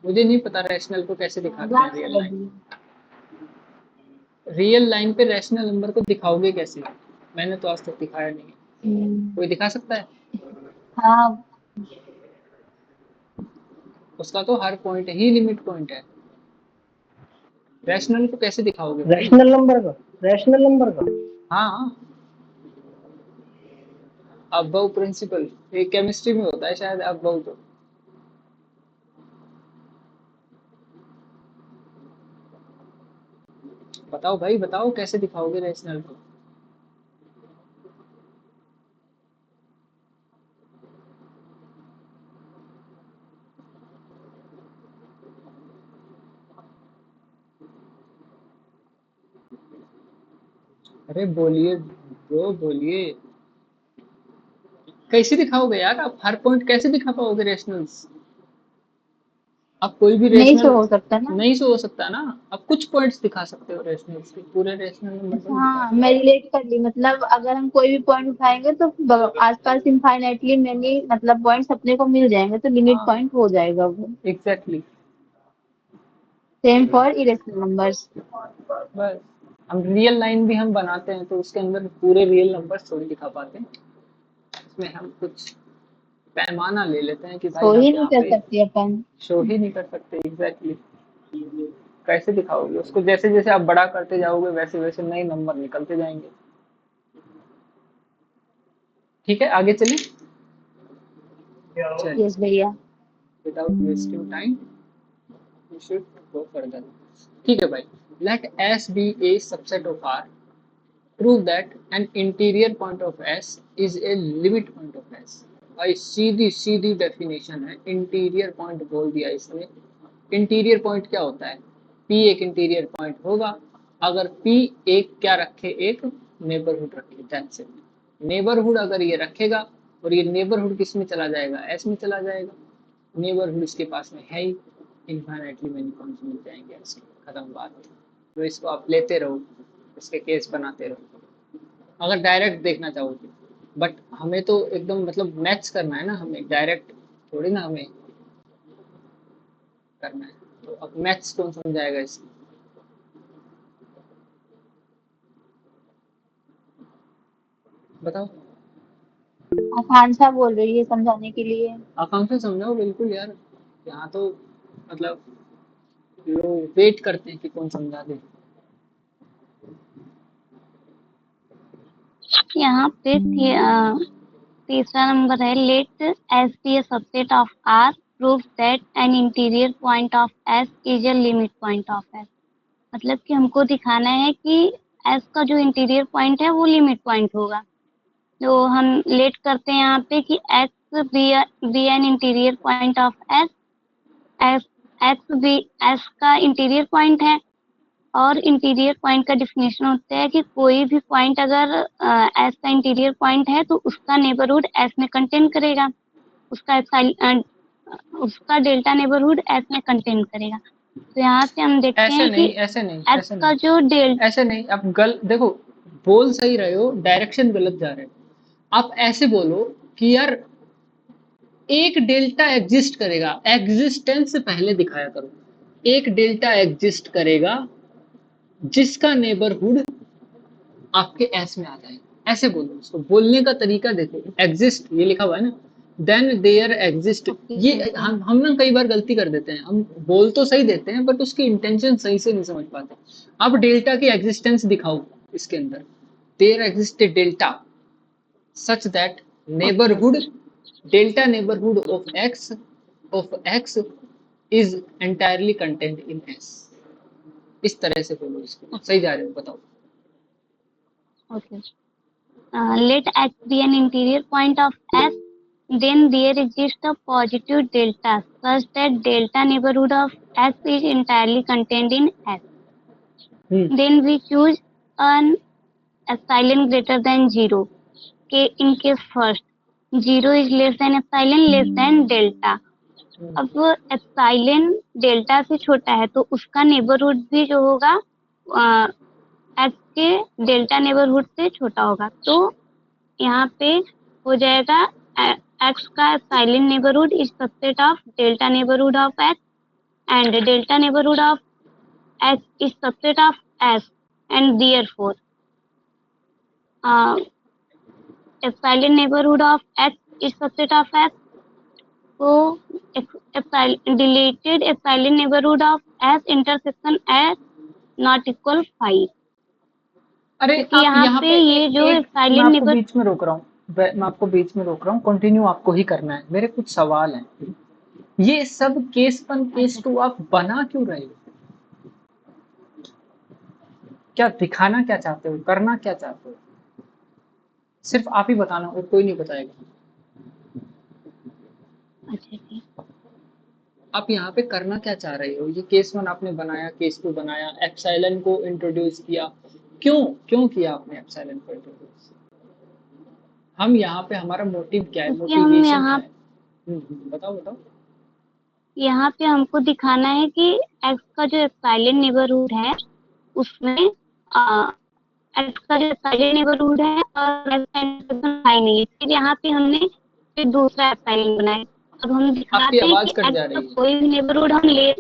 मुझे नहीं पता रैशनल को कैसे दिखाते हैं ग्राफ रियल कर लाइन। दिए। रियल लाइन पे रैशनल नंबर को दिखाओगे कैसे? मैंने तो आज तक दिखाया नहीं है, कोई दिखा सकता है? हाँ, उसका तो हर पॉइंट ही लिमिट पॉइंट है, रैशनल को कैसे दिखाओगे भाई? रैशनल नंबर का, रैशनल नंबर का हाँ, अबव प्रिंसिपल, ये केमिस्ट्री में होता है शायद, अबव तो। बताओ भाई, बताओ कैसे दिखाओगे रैशनल को? अरे बोलिए ब्रो, बोलिए, कैसे दिखाओगे यार? आप हर पॉइंट कैसे दिखा पाओगे रैशनल्स? आप कोई भी नहीं रेशनल शो हो सकता ना। नहीं सो हो सकता ना। आप कुछ पॉइंट्स दिखा सकते हो रेशनल्स के, पूरे रेशनल नंबर को अच्छा नहीं दिखा हाँ, सकते। मैं रिलेट कर ली, मतलब अगर हम कोई भी पॉइंट उठाएंगे तो आसपास इनफाइनाइटली मैनी मतलब पॉइंट्स अपने को मिल जाएंगे, तो लिमिट हाँ, पॉइंट हो जाएगा वो। Exactly, same for irrational numbers. बस। हम रियल लाइन भी हम बनाते हैं तो उसके अंदर पूरे रियल नंबर थोड़ी दिखा पाते हैं, उसमें हम कुछ पैमाना ले लेते हैं कि भाई शो हम ही नहीं यहाँ कर पे सकते अपन। शो ही नहीं कर सकते। एग्जैक्टली, कैसे दिखाओगे उसको? जैसे जैसे आप बड़ा करते जाओगे वैसे वैसे नए नंबर निकलते जाएंगे। ठीक है, आगे चलें। चलिए, यस भैया। Without wasting time we should go further. ठीक है भाई, let S be a subset of R, prove that an interior point of S is a limit point of S. भाई सीधी सीधी डेफिनेशन है, इंटीरियर पॉइंट बोल दिया इसने। इंटीरियर पॉइंट क्या होता है? पी एक इंटीरियर पॉइंट होगा अगर पी एक क्या रखे, एक नेबरहुड रखे, दैट्स इट। नेबरहुड अगर ये रखेगा और ये नेबरहुड किस में चला जाएगा, एस में चला जाएगा। नेबरहुड इसके पास में है ही, इनफाइनाइटली मेनी पॉइंट्स मिल जाएंगे ऐसे, खत्म बात। तो इसको आप लेते रहो, इसके केस बनाते रहो अगर डायरेक्ट देखना चाहोगे। बट हमें तो एकदम मतलब मैच करना है ना, हमें डायरेक्ट थोड़ी ना हमें करना है। तो अब मैथ्स कौन समझाएगा इसको? बताओ। आकांक्षा बोल रही है समझाने के लिए। आकांक्षा समझाओ बिल्कुल यार, यहाँ तो मतलब लोग वेट करते हैं कि कौन समझा दे। यहाँ पे तीसरा नंबर है, let S be a subset of R, prove that an interior point of S is a limit point of S. मतलब कि हमको दिखाना है कि एस का जो इंटीरियर पॉइंट है वो लिमिट पॉइंट होगा। तो हम लेट करते हैं यहाँ पे कि X be an interior point of S, X be S का इंटीरियर पॉइंट है। और इंटीरियर पॉइंट का डिफिनेशन होता है कि कोई भी पॉइंट अगर एस का इंटीरियर पॉइंट है तो उसका नेबरहुड एस में कंटेन करेगा, उसका उसका डेल्टा नेबरहुड एस में कंटेन करेगा। तो यहाँ से हम देखते ऐसे हैं कि नहीं, ऐसे नहीं, एस ऐसे का नहीं, जो डेल्टा, ऐसे नहीं। आप देखो, बोल सही रहे हो, डायरेक्शन गलत जा रहे हो। आप ऐसे बोलो कि यार एक डेल्टा एग्जिस्ट करेगा, एग्जिस्टेंस से पहले दिखाया करो। एक डेल्टा एग्जिस्ट करेगा जिसका नेबरहुड आपके एस में आ जाएगा, ऐसे बोलो उसको। बोलने का तरीका देखो, एग्जिस्ट ये लिखा हुआ है ना, देन देयर एग्जिस्ट। ये हम ना कई बार गलती कर देते हैं, हम बोल तो सही देते हैं बट उसकी इंटेंशन सही से नहीं समझ पाते। अब डेल्टा की एग्जिस्टेंस दिखाओ इसके अंदर, there exist a delta such that neighborhood delta neighborhood of x is entirely contained in S। इस तरह से बोलो इसको, सही जा रहे हो? बताओ। okay. Let x be an interior point of S, then there exists a positive delta such that delta neighborhood of S is entirely contained in S. Then we choose an epsilon greater than 0. In case first 0 is less than epsilon less than delta। अब epsilon delta से छोटा है तो उसका neighbourhood भी जो होगा x के डेल्टा नेबरहुड से छोटा होगा। तो यहाँ पे हो जाएगा एक्स का epsilon neighbourhood is subset of delta neighbourhood of x, and delta neighbourhood of X is subset of S, and therefore epsilon neighborhood of x is subset of s। तो deleted epsilon neighborhood of s intersection s not equal 5। अरे क्योंकि आप यहाँ यहाँ पे पे ये जो मैं epsilon आपको नेबर, बीच में रोक रहा हूँ, मैं आपको बीच में रोक रहा हूँ, कंटिन्यू आपको ही करना है। मेरे कुछ सवाल हैं। ये सब केस 1 केस 2 आप बना क्यों रहे हो? क्या दिखाना क्या चाहते हो, करना क्या चाहते हो? सिर्फ आप ही बताना और कोई नहीं बताएगा। अच्छा ठीक। आप यहाँ पे करना क्या चाह रहे हो? ये केस 1 आपने बनाया, केस 2 बनाया, एप्सिलॉन को इंट्रोड्यूस किया। क्यों किया आपने एप्सिलॉन को इंट्रोड्यूस? हम यहाँ पे हमारा मोटिव क्या है, क्योंकि हम मोटिवेशन क्या यहाँ है? बताओ। यहाँ पे हमको दिखाना है कि x का जो एप्सिलॉन नेबरहुड है उसमें x का जो एप्सिलॉन नेबरहुड है और x का इंटरसेक्शन हाई नहीं है। फिर यहाँ पे हमने फिर दूसरा एप्सिलॉन बनाया। अब हम आपकी दिखाते हैं आवाज कि कट x जा का रही है, कोई भी नेबरहुड हम ले,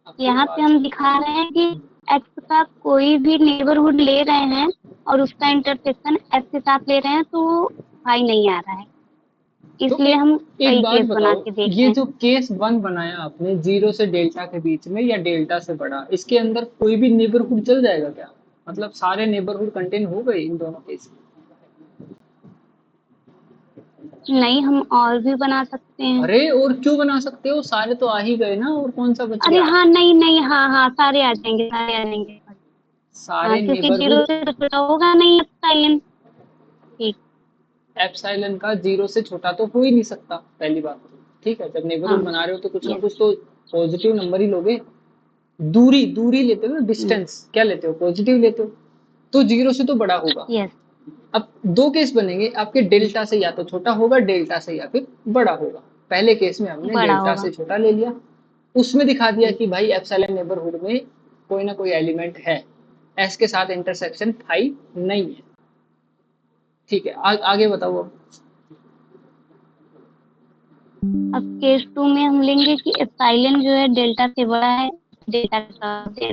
आपकी यहाँ पे आवाज। हम दिखा रहे हैं कि x का कोई भी नेबरहुड ले रहे हैं और उसका इंटरसेक्शन x के साथ ले रहे हैं तो हाई नहीं आ रहा है, तो इसलिए हम एक कई बात केस बना बताओ, के देख रहे ये हैं। जो केस 1 बनाया आपने 0 से डेल्टा के बीच में या डेल्टा से बड़ा, इसके अंदर कोई भी नेबरहुड चल जाएगा क्या? मतलब सारे नेबरहुड कंटेन हो गए इन दोनों केस में? नहीं, हम और भी बना सकते हैं। अरे और क्यों बना सकते हो, सारे तो आ ही गए ना, और कौन सा बच अरे गया? हाँ, नहीं नहीं, हाँ हाँ, सारे आ जाएंगे, सारे आ जाएंगे। हाँ, सारे क्योंकि नेबरहुड। 0 से तो छोटा होगा नहीं एप्सिलॉन। ठीक। एप्सिलॉन का 0 से छोटा तो हो ही नहीं सकता, पहली बात तो। ठीक है, जब नेबरहुड हाँ। बना रहे हो तो कुछ ना यस। कुछ तो पॉजिटिव नंबर ही लोगे। दूरी दूरी लेते हो ना, हम्म। डिस्टेंस क्या लेते हो, पॉजिटिव लेते हो, तो 0 से तो बड़ा होगा। यस। अब दो केस बनेंगे आपके, डेल्टा से या तो छोटा होगा, डेल्टा से या फिर बड़ा होगा। पहले केस में हमने बड़ा डेल्टा होगा। से छोटा ले लिया, उसमें दिखा दिया हम्म। कि भाई एप्सिलॉन नेबरहुड में कोई ना कोई एलिमेंट है, एस के साथ इंटरसेक्शन फाई नहीं है। ठीक है, आगे बताओ अब। अब केस 2 में हम लेंगे कि एप्सिलॉन जो है डेल्टा से बड़ा है। डेल्टा का आपकी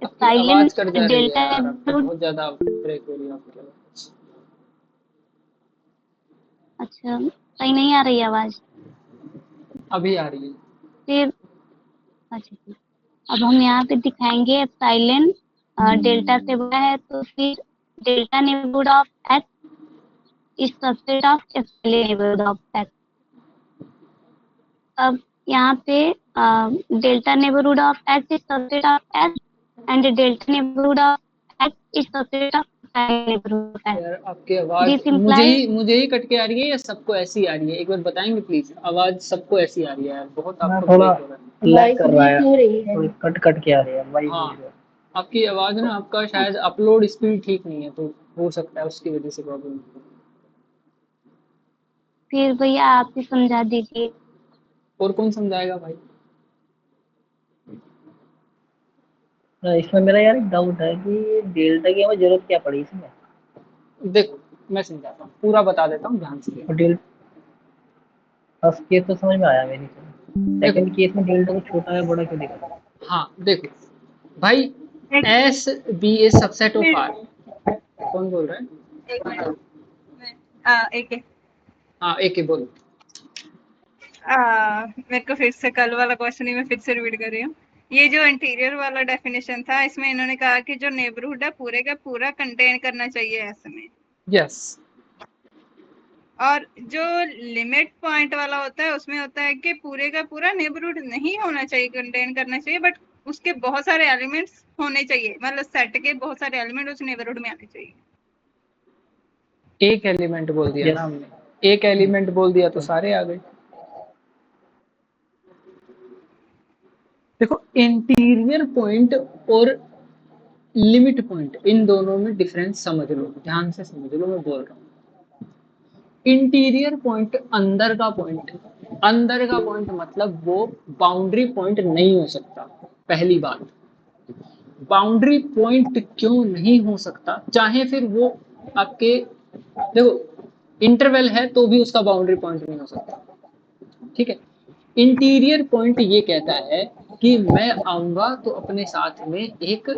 एप्सिलॉन आवाज कट जा रही है डेल्टा यार, आपकी नेबरहुड। बहुत ज्यादा ब्रेक हो रही है आपकी आवाज। अच्छा, सही नहीं आ रही आवाज? अभी आ रही है। फिर अच्छा ठीक। अब हम यहाँ पे दिखाएंगे एप्सिलॉन डेल्टा से बड़ा है, तो फिर delta neighbourhood of X is subset of epsilon neighbourhood of x. अब यहाँ पे delta neighbourhood of X is subset of x and delta neighbourhood of X is subset of neighbourhood of x. यार आपकी आवाज दिस मुझे implies. मुझे ही cut के आ रही है या सबको ऐसी आ रही है, एक बार बताएंगे प्लीज। आवाज सबको ऐसी आ रही है यार, बहुत हाँ, आपका थोड़ा ब्रेक हो रहा है। लैग कर रहा है, हो रही है। थोड़ी कट कट के आ रही है वही हाँ, बोल रहा आपकी आवाज ना, आपका शायद अपलोड स्पीड ठीक नहीं है, तो हो सकता है उसकी वजह से प्रॉब्लम। फिर भैया आप ही समझा दीजिए। और कौन समझाएगा भाई? इसमें मेरा यार एक डाउट है कि डेल्टा की हमें जरूरत क्या पड़ी इसमें। देखो मैं समझाता हूँ, पूरा बता देता हूँ ध्यान से। और फर्स्ट केस तो समझ में आया मेरी को, देखो, सेकंड केस में डेल्टा को छोटा है बड़ा क्यों दिखा। हाँ देखो भाई, एक S be a subset of R. Minute कौन बोल रहा है? एक मिनट एक हाँ एक ही बोलो। मेरे को फिर से कल वाला क्वेश्चन ही मैं फिर से रिपीट कर रही हूँ। ये जो इंटीरियर वाला डेफिनेशन था, इसमें इन्होंने कहा कि जो नेबरहुड है पूरे का पूरा कंटेन करना चाहिए ऐसे में, यस। और जो लिमिट पॉइंट वाला होता है उसमें होता है कि पूरे का पूरा नेबरहुड नहीं होना चाहिए, कंटेन करना चाहिए, बट उसके बहुत सारे एलिमेंट्स होने चाहिए, मतलब सेट के बहुत सारे एलिमेंट उस नेबरहुड में आने चाहिए। एक एलिमेंट बोल दिया ना यस। हमने, एक एलिमेंट बोल दिया तो सारे आ गए। देखो, इंटीरियर पॉइंट और लिमिट पॉइंट, इन दोनों में डिफरेंस समझ लो, ध्यान से समझ लो मैं बोल रहा हूँ। इंटीरियर पॉइंट अंदर का पॉइंट, अंदर का पॉइंट मतलब वो बाउंड्री पॉइंट नहीं हो सकता। पहली बात, बाउंड्री पॉइंट क्यों नहीं हो सकता, चाहे फिर वो आपके, देखो इंटरवल है तो भी उसका बाउंड्री पॉइंट नहीं हो सकता। ठीक है, इंटीरियर पॉइंट ये कहता है कि मैं आऊंगा तो अपने साथ में एक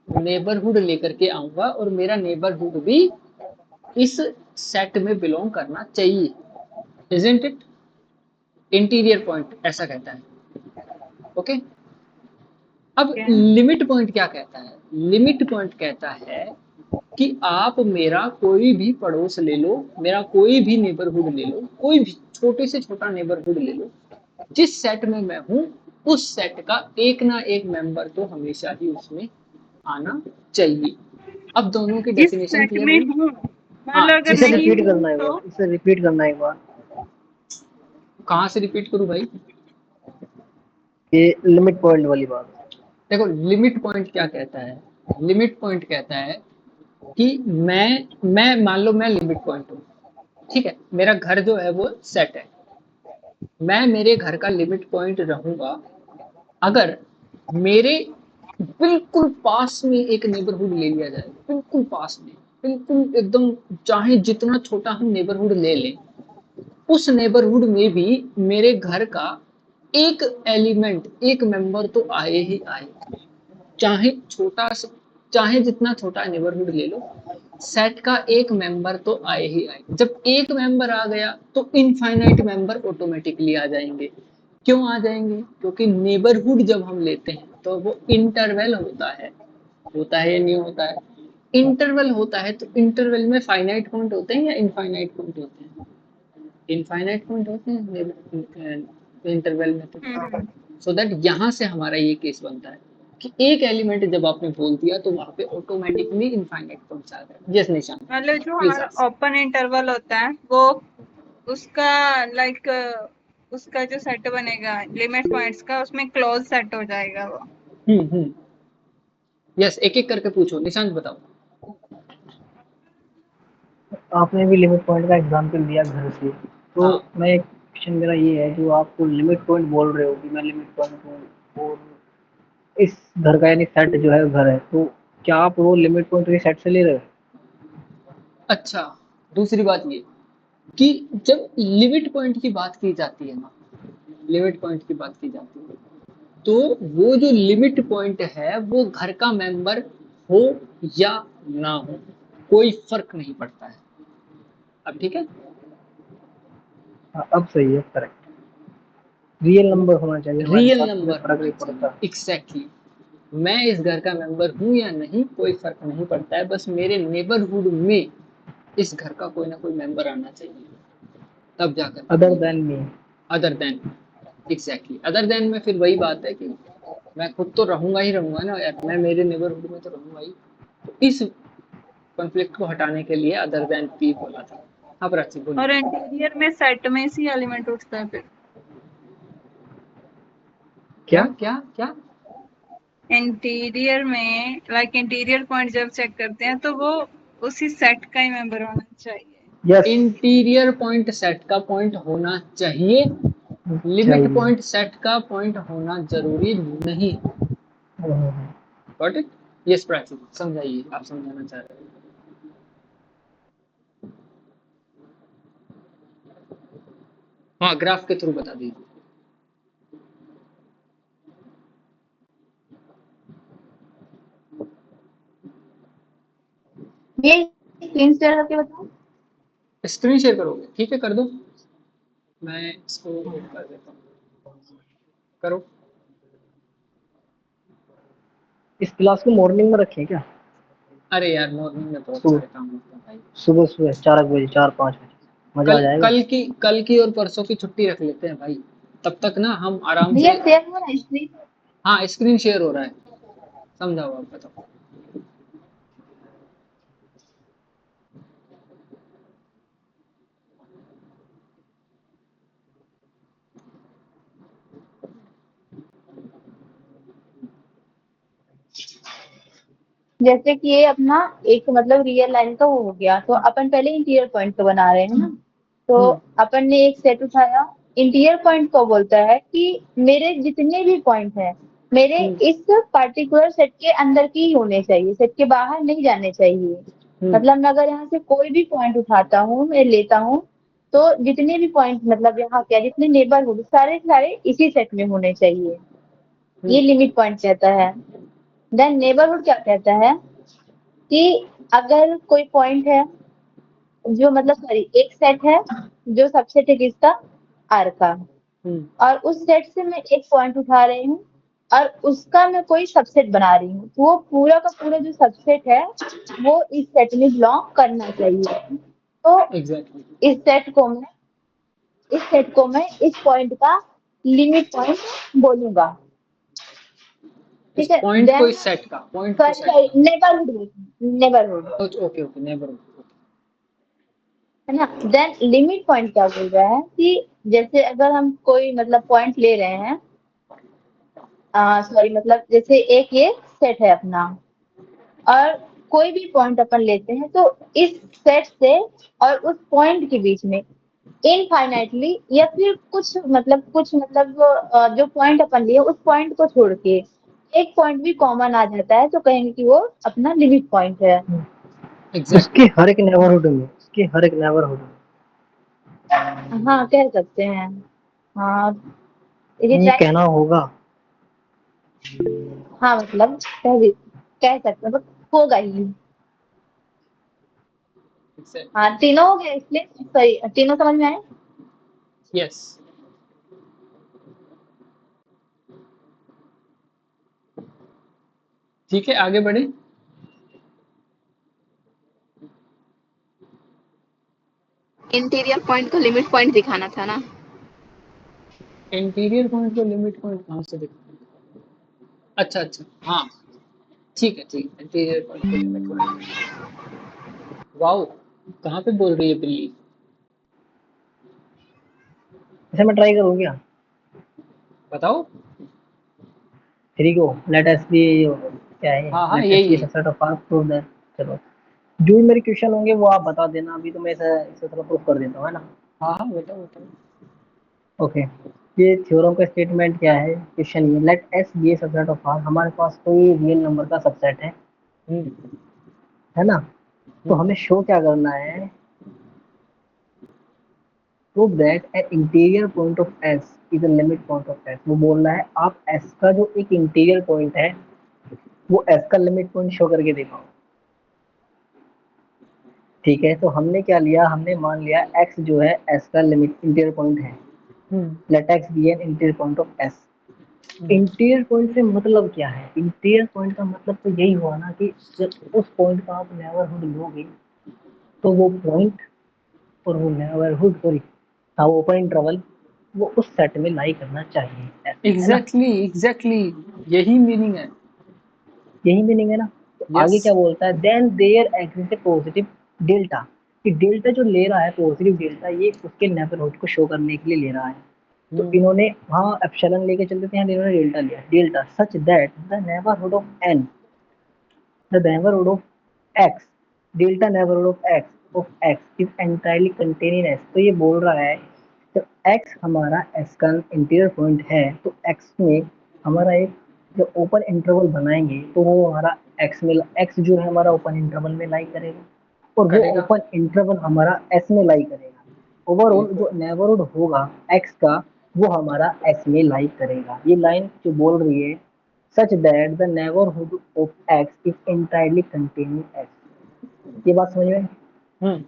नेबरहुड लेकर के आऊंगा, और मेरा नेबरहुड भी इस सेट में बिलोंग करना चाहिए। Isn't it? इंटीरियर पॉइंट ऐसा कहता है। ओके, अब क्या लिमिट पॉइंट क्या कहता है? लिमिट पॉइंट कहता है कि आप मेरा कोई भी पड़ोस ले लो, मेरा कोई भी नेबरहुड ले लो, कोई भी छोटे से छोटा नेबरहुड ले लो, जिस सेट में मैं हूं उस सेट का एक ना एक मेंबर तो हमेशा ही उसमें आना चाहिए। अब दोनों की जिस डेफिनेशन सेट क्लियर में हुई? हूँ, हाँ, मतलब अगर इसे जिस नहीं रिपीट हूँ करना है एक तो बार, इसे रिपीट करना है एक बार। कहाँ से रिपीट करूं भाई? ये लिमिट पॉइंट वाली बात। देखो, लिमिट पॉइंट क्या कहता है? लिमिट पॉइंट कहता है कि मैं मान लो मैं लिमिट पॉइंट हूँ। ठीक है, मेरा घर जो है वो सेट है, मैं मेरे घर का लिमिट पॉइंट रहूंगा अगर मेरे बिल्कुल पास में एक नेबरहुड ले लिया जाए, बिल्कुल पास में, बिल्कुल एकदम, चाहे जितना छोटा हम नेबरहुड ले लें, उस नेबरहुड में भी मेरे घर का एक एलिमेंट, एक मेंबर तो आए ही आए, चाहे छोटा सा, चाहे जितना छोटा नेबरहुड ले लो, सेट का एक मेंबर तो आए ही आए। जब एक मेंबर आ गया तो इनफाइनाइट मेंबर ऑटोमेटिकली आ जाएंगे। क्यों आ जाएंगे? क्योंकि नेबरहुड जब हम लेते हैं तो वो इंटरवल होता है या नहीं होता है? इंटरवल होता है, तो इंटरवल में फाइनाइट पॉइंट होते हैं या इनफाइनाइट पॉइंट होते हैं? इनफाइनाइट पॉइंट होते हैं इंटरवल में, तो हम्म। सो दैट यहाँ से हमारा ये केस बनता है कि एक एलिमेंट जब आपने बोल दिया तो वहां पे ऑटोमेटिकली इनफाइनाइट पॉइंट्स आ गए। यस निशान, मतलब जो प्लीज हमारा आस्क। ओपन इंटरवल होता है वो उसका लाइक उसका जो सेट बनेगा लिमिट पॉइंट्स का, उसमें क्लोज सेट हो जाएगा वो। यस, एक एक करके पूछो, निशांत बताओ। आपने भी लिमिट पॉइंट का एग्जांपल दिया घर से, तो हाँ मैं एक क्वेश्चन मेरा ये है, जो आपको लिमिट पॉइंट बोल रहे हो कि मैं लिमिट पॉइंट हूँ और इस घर का यानी सेट जो है घर है, तो क्या आप वो लिमिट पॉइंट के सेट से ले रहे हो? अच्छा, दूसरी बात ये कि जब लिमिट पॉइंट की बात की जाती है ना, लिमिट पॉइंट की बात की जाती है, तो वो जो लिमिट पॉइंट है वो घर का मेंबर हो या ना हो, कोई फर्क नहीं पड़ता है। अब ठीक है, हाँ, अब सही है, करेक्ट। रियल नंबर होना चाहिए हमारे रियल पास, कोई नंबर फर्क होना नहीं चाहिए, पड़ता। एग्जैक्टली। मैं इस घर का मेंबर हूं या नहीं कोई फर्क नहीं पड़ता है, बस मेरे नेबरहुड में इस घर का कोई ना कोई मेंबर आना चाहिए, तब जाकर के अदर कोई than me. Other than, exactly other than में फिर वही बात है कि मैं खुद तो रहूंगा ही रहूंगा ना यार, मैं मेरे नेबरहुड में तो रहूंगा ही। तो इस कॉन्फ्लिक्ट को हटाने के लिए अदर देन पी बोला था। हाँ प्राची बोलिए। और इंटीरियर में सेट में से एलिमेंट उठता है फिर। क्या क्या? क्या क्या? इंटीरियर में लाइक इंटीरियर पॉइंट जब चेक करते हैं तो वो उसी सेट का ही मेंबर होना चाहिए। यस। इंटीरियर पॉइंट सेट का पॉइंट होना चाहिए, लिमिट चाहिए। पॉइंट सेट का पॉइंट होना जरूरी नहीं। Got it? यस प्राची, समझाइए, आप समझाना चाह रहे हैं। हाँ, ग्राफ के थ्रू बता दीजिए। ये स्क्रीन शेयर करके बताओ। स्क्रीन शेयर करोगे? ठीक है, कर दो, मैं इसको एक कर देता हूँ, करो। इस क्लास को मॉर्निंग में रखें क्या? अरे यार मॉर्निंग में बहुत सुबह सारे काम होते हैं भाई। सुबह सुबह 4 बजे, 4-5 बजे मजा आ कल जाएगा। कल की और परसों की छुट्टी रख लेते हैं भाई, तब तक ना हम आराम भैया से। शेयर हो रहा है स्क्रीन। हाँ स्क्रीन शेयर हो रहा है, समझाओ आप बताओ। जैसे कि ये अपना एक मतलब रियल लाइन का वो हो गया, तो अपन पहले इंटीरियर पॉइंट को बना रहे हैं ना। तो हम्म अपन ने एक सेट उठाया। इंटीरियर पॉइंट को बोलता है कि मेरे जितने भी पॉइंट हैं मेरे हम्म इस पर्टिकुलर सेट के अंदर की ही होने चाहिए, सेट के बाहर नहीं जाने चाहिए। हम्म मतलब मैं अगर यहाँ से कोई भी पॉइंट उठाता हूँ, मैं लेता हूँ, तो जितने भी पॉइंट मतलब यहाँ क्या जितने नेबरहुड सारे सारे इसी सेट में होने चाहिए। ये हम्म लिमिट पॉइंट कहता है। देन नेबरहुड क्या कहता है कि अगर कोई पॉइंट है जो मतलब सॉरी एक सेट है जो सबसेट है किसका, आर का, हम्म और उस सेट से मैं एक पॉइंट उठा रही हूँ और उसका मैं कोई सबसेट बना रही हूँ, तो वो पूरा का पूरा जो सबसेट है वो इस सेट में बिलोंग करना चाहिए। तो एग्जैक्टली। इस सेट को मैं इस पॉइंट का लिमिट पॉइंट बोलूंगा। इस ठीक है, पॉइंट को, देन इस सेट का, पॉइंट को सॉरी सेट सॉरी का। Neighbourhood, neighbourhood okay okay, neighbourhood. है ना। देन लिमिट पॉइंट क्या बोल रहा है कि जैसे अगर हम कोई मतलब पॉइंट ले रहे हैं, सॉरी मतलब जैसे एक ये सेट है अपना, और कोई भी पॉइंट अपन लेते हैं तो इस सेट से और उस पॉइंट के बीच में इनफाइनाइटली या फिर कुछ मतलब जो पॉइंट अपन लिए उस पॉइंट को छोड़ के एक पॉइंट भी कॉमन आ जाता है तो कहेंगे कि वो अपना लिमिट पॉइंट है। उसके एग्जैक्टली। हर एक नेबरहुड में, उसके हर एक नेबरहुड में हाँ कह सकते हैं। हाँ ये ये ट्राई। कहना होगा। हाँ मतलब कह सकते हैं, बट होगा ही। हाँ तीनों हो गए, इसलिए सही तीनों समझ में आए। यस। ठीक है, आगे बढ़े। इंटीरियर पॉइंट को लिमिट पॉइंट दिखाना था ना। इंटीरियर पॉइंट को लिमिट पॉइंट कहाँ से दिखा? अच्छा अच्छा, हाँ ठीक है ठीक है, इंटीरियर पॉइंट को लिमिट पॉइंट। वाओ, कहाँ पे बोल रही है बिल्ली? ऐसे मैं ट्राई करूँ क्या? बताओ। थ्री को लेट एस बी, क्या है हाँ हाँ, लेट एस यही बी है। Subset of R prove that. चलो, जो भी मेरे क्वेश्चन होंगे वो आप बता देना, अभी तो मैं इसे थोड़ा प्रूफ कर देता हूँ, है ना। हाँ हाँ, बताओ बताओ। ओके, ये थ्योरम का स्टेटमेंट क्या है? क्वेश्चन ये, let S be a subset of R, हमारे पास कोई रियल नंबर का सबसेट हम्म है ना। तो हम्म हमें शो क्या करना है? Prove that a interior point of S is a limit point of S. वो बोल रहा है आप एस का जो एक इंटीरियर पॉइंट है वो एस का लिमिट पॉइंट शो करके दिखाओ। ठीक है, तो हमने क्या लिया, हमने मान लिया एक्स जो है एस का लिमिट इंटीरियर पॉइंट है। Hmm let x be an interior point of S. Hmm interior point से मतलब क्या है? इंटीरियर पॉइंट का मतलब तो यही हुआ ना कि जब उस पॉइंट का आप नेबरहुड लोगे तो वो पॉइंट और वो नेबरहुड, सॉरी हाँ, वो ओपन इंटरवल, वो उस सेट में लाई करना चाहिए, ऐसे है ना। एग्जैक्टली एग्जैक्टली, यही मीनिंग है। यही मीनिंग है ना। तो यस। आगे क्या बोलता है? Then there exist a positive delta, कि डेल्टा जो ले रहा है पॉजिटिव डेल्टा, ये उसके नेबरहुड को शो करने के लिए ले रहा है। तो हम्म इन्होंने वहाँ एप्सिलॉन लेके चलते थे, यहाँ इन्होंने डेल्टा लिया, delta such that the neighbourhood of N, the neighbourhood of X, delta neighbourhood of X is entirely contain in S. तो ये बोल रहा है जब एक्स हमारा एस का इंटीरियर पॉइंट है तो एक्स में हमारा एक जो ओपन इंटरवल बनाएंगे तो वो हमारा एक्स में, एक्स जो है हमारा ओपन इंटरवल में लाई करेगा और वो करेगा। ओपन इंटरवल हमारा एस में लाई करेगा। ओवरऑल बिल्कुल। जो नेबरहुड होगा एक्स का वो हमारा एस में लाई करेगा। ये लाइन जो बोल रही है such that the neighborhood of x is entirely containing x। ये बात समझ में? हम्म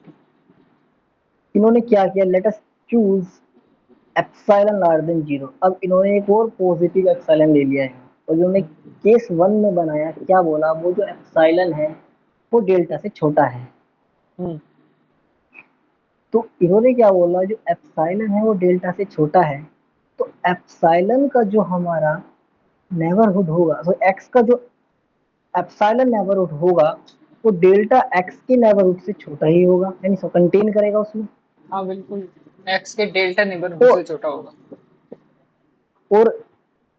इन्होंने क्या किया? Let us choose epsilon larger than zero. अब इन्होंने एक और पॉजिटिव एप्सिलॉन ले लिया है और इन्होंने केस वन में बनाया, क्या बोला? वो जो एप्सिलॉन है वो डेल्टा से छोटा है। हम्म तो इन्होंने क्या बोला? जो एप्सिलॉन है वो डेल्टा से छोटा है, तो एप्सिलॉन का जो हमारा नेबरहुड होगा, तो एक्स का जो एप्सिलॉन नेबरहुड होगा वो डेल्टा एक्स के नेबरहुड से छोटा ही होगा, यानी सो कंटेन करेगा उसमें। हाँ बिल्कुल, एक्स के डेल्टा नेबरहुड तो से छोटा होगा। और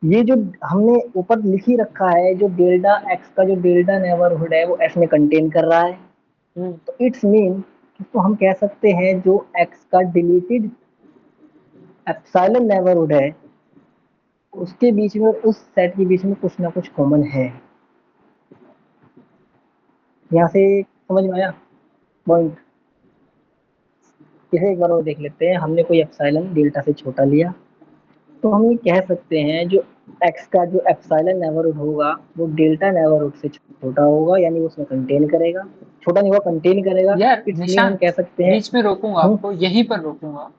ये जो हमने ऊपर लिख ही रखा है, जो डेल्टा एक्स का जो डेल्टा नेबरहुड है वो एस में कंटेन कर रहा है, हम्म तो इट्स मीन, तो हम कह सकते हैं जो एक्स का डिलीटेड एप्सिलॉन नेबरहुड है उसके बीच में, उस सेट के बीच में कुछ ना कुछ कॉमन है। यहाँ से समझ में आया पॉइंट? इसे एक बार और देख लेते हैं। हमने कोई एप्सिलॉन डेल्टा से छोटा लिया तो हम ये कह सकते हैं जो एक्स का जो एप्सिलॉन नेबरहुड होगा वो डेल्टा नेबरहुड से छोटा होगा, यानी वो उसमें कंटेन करेगा, छोटा नहीं होगा, कंटेन करेगा। यार इट्स मीन हम निशांत, कह सकते हैं। बीच में रोकूंगा हम्म आपको, यहीं पर रोकूंगा।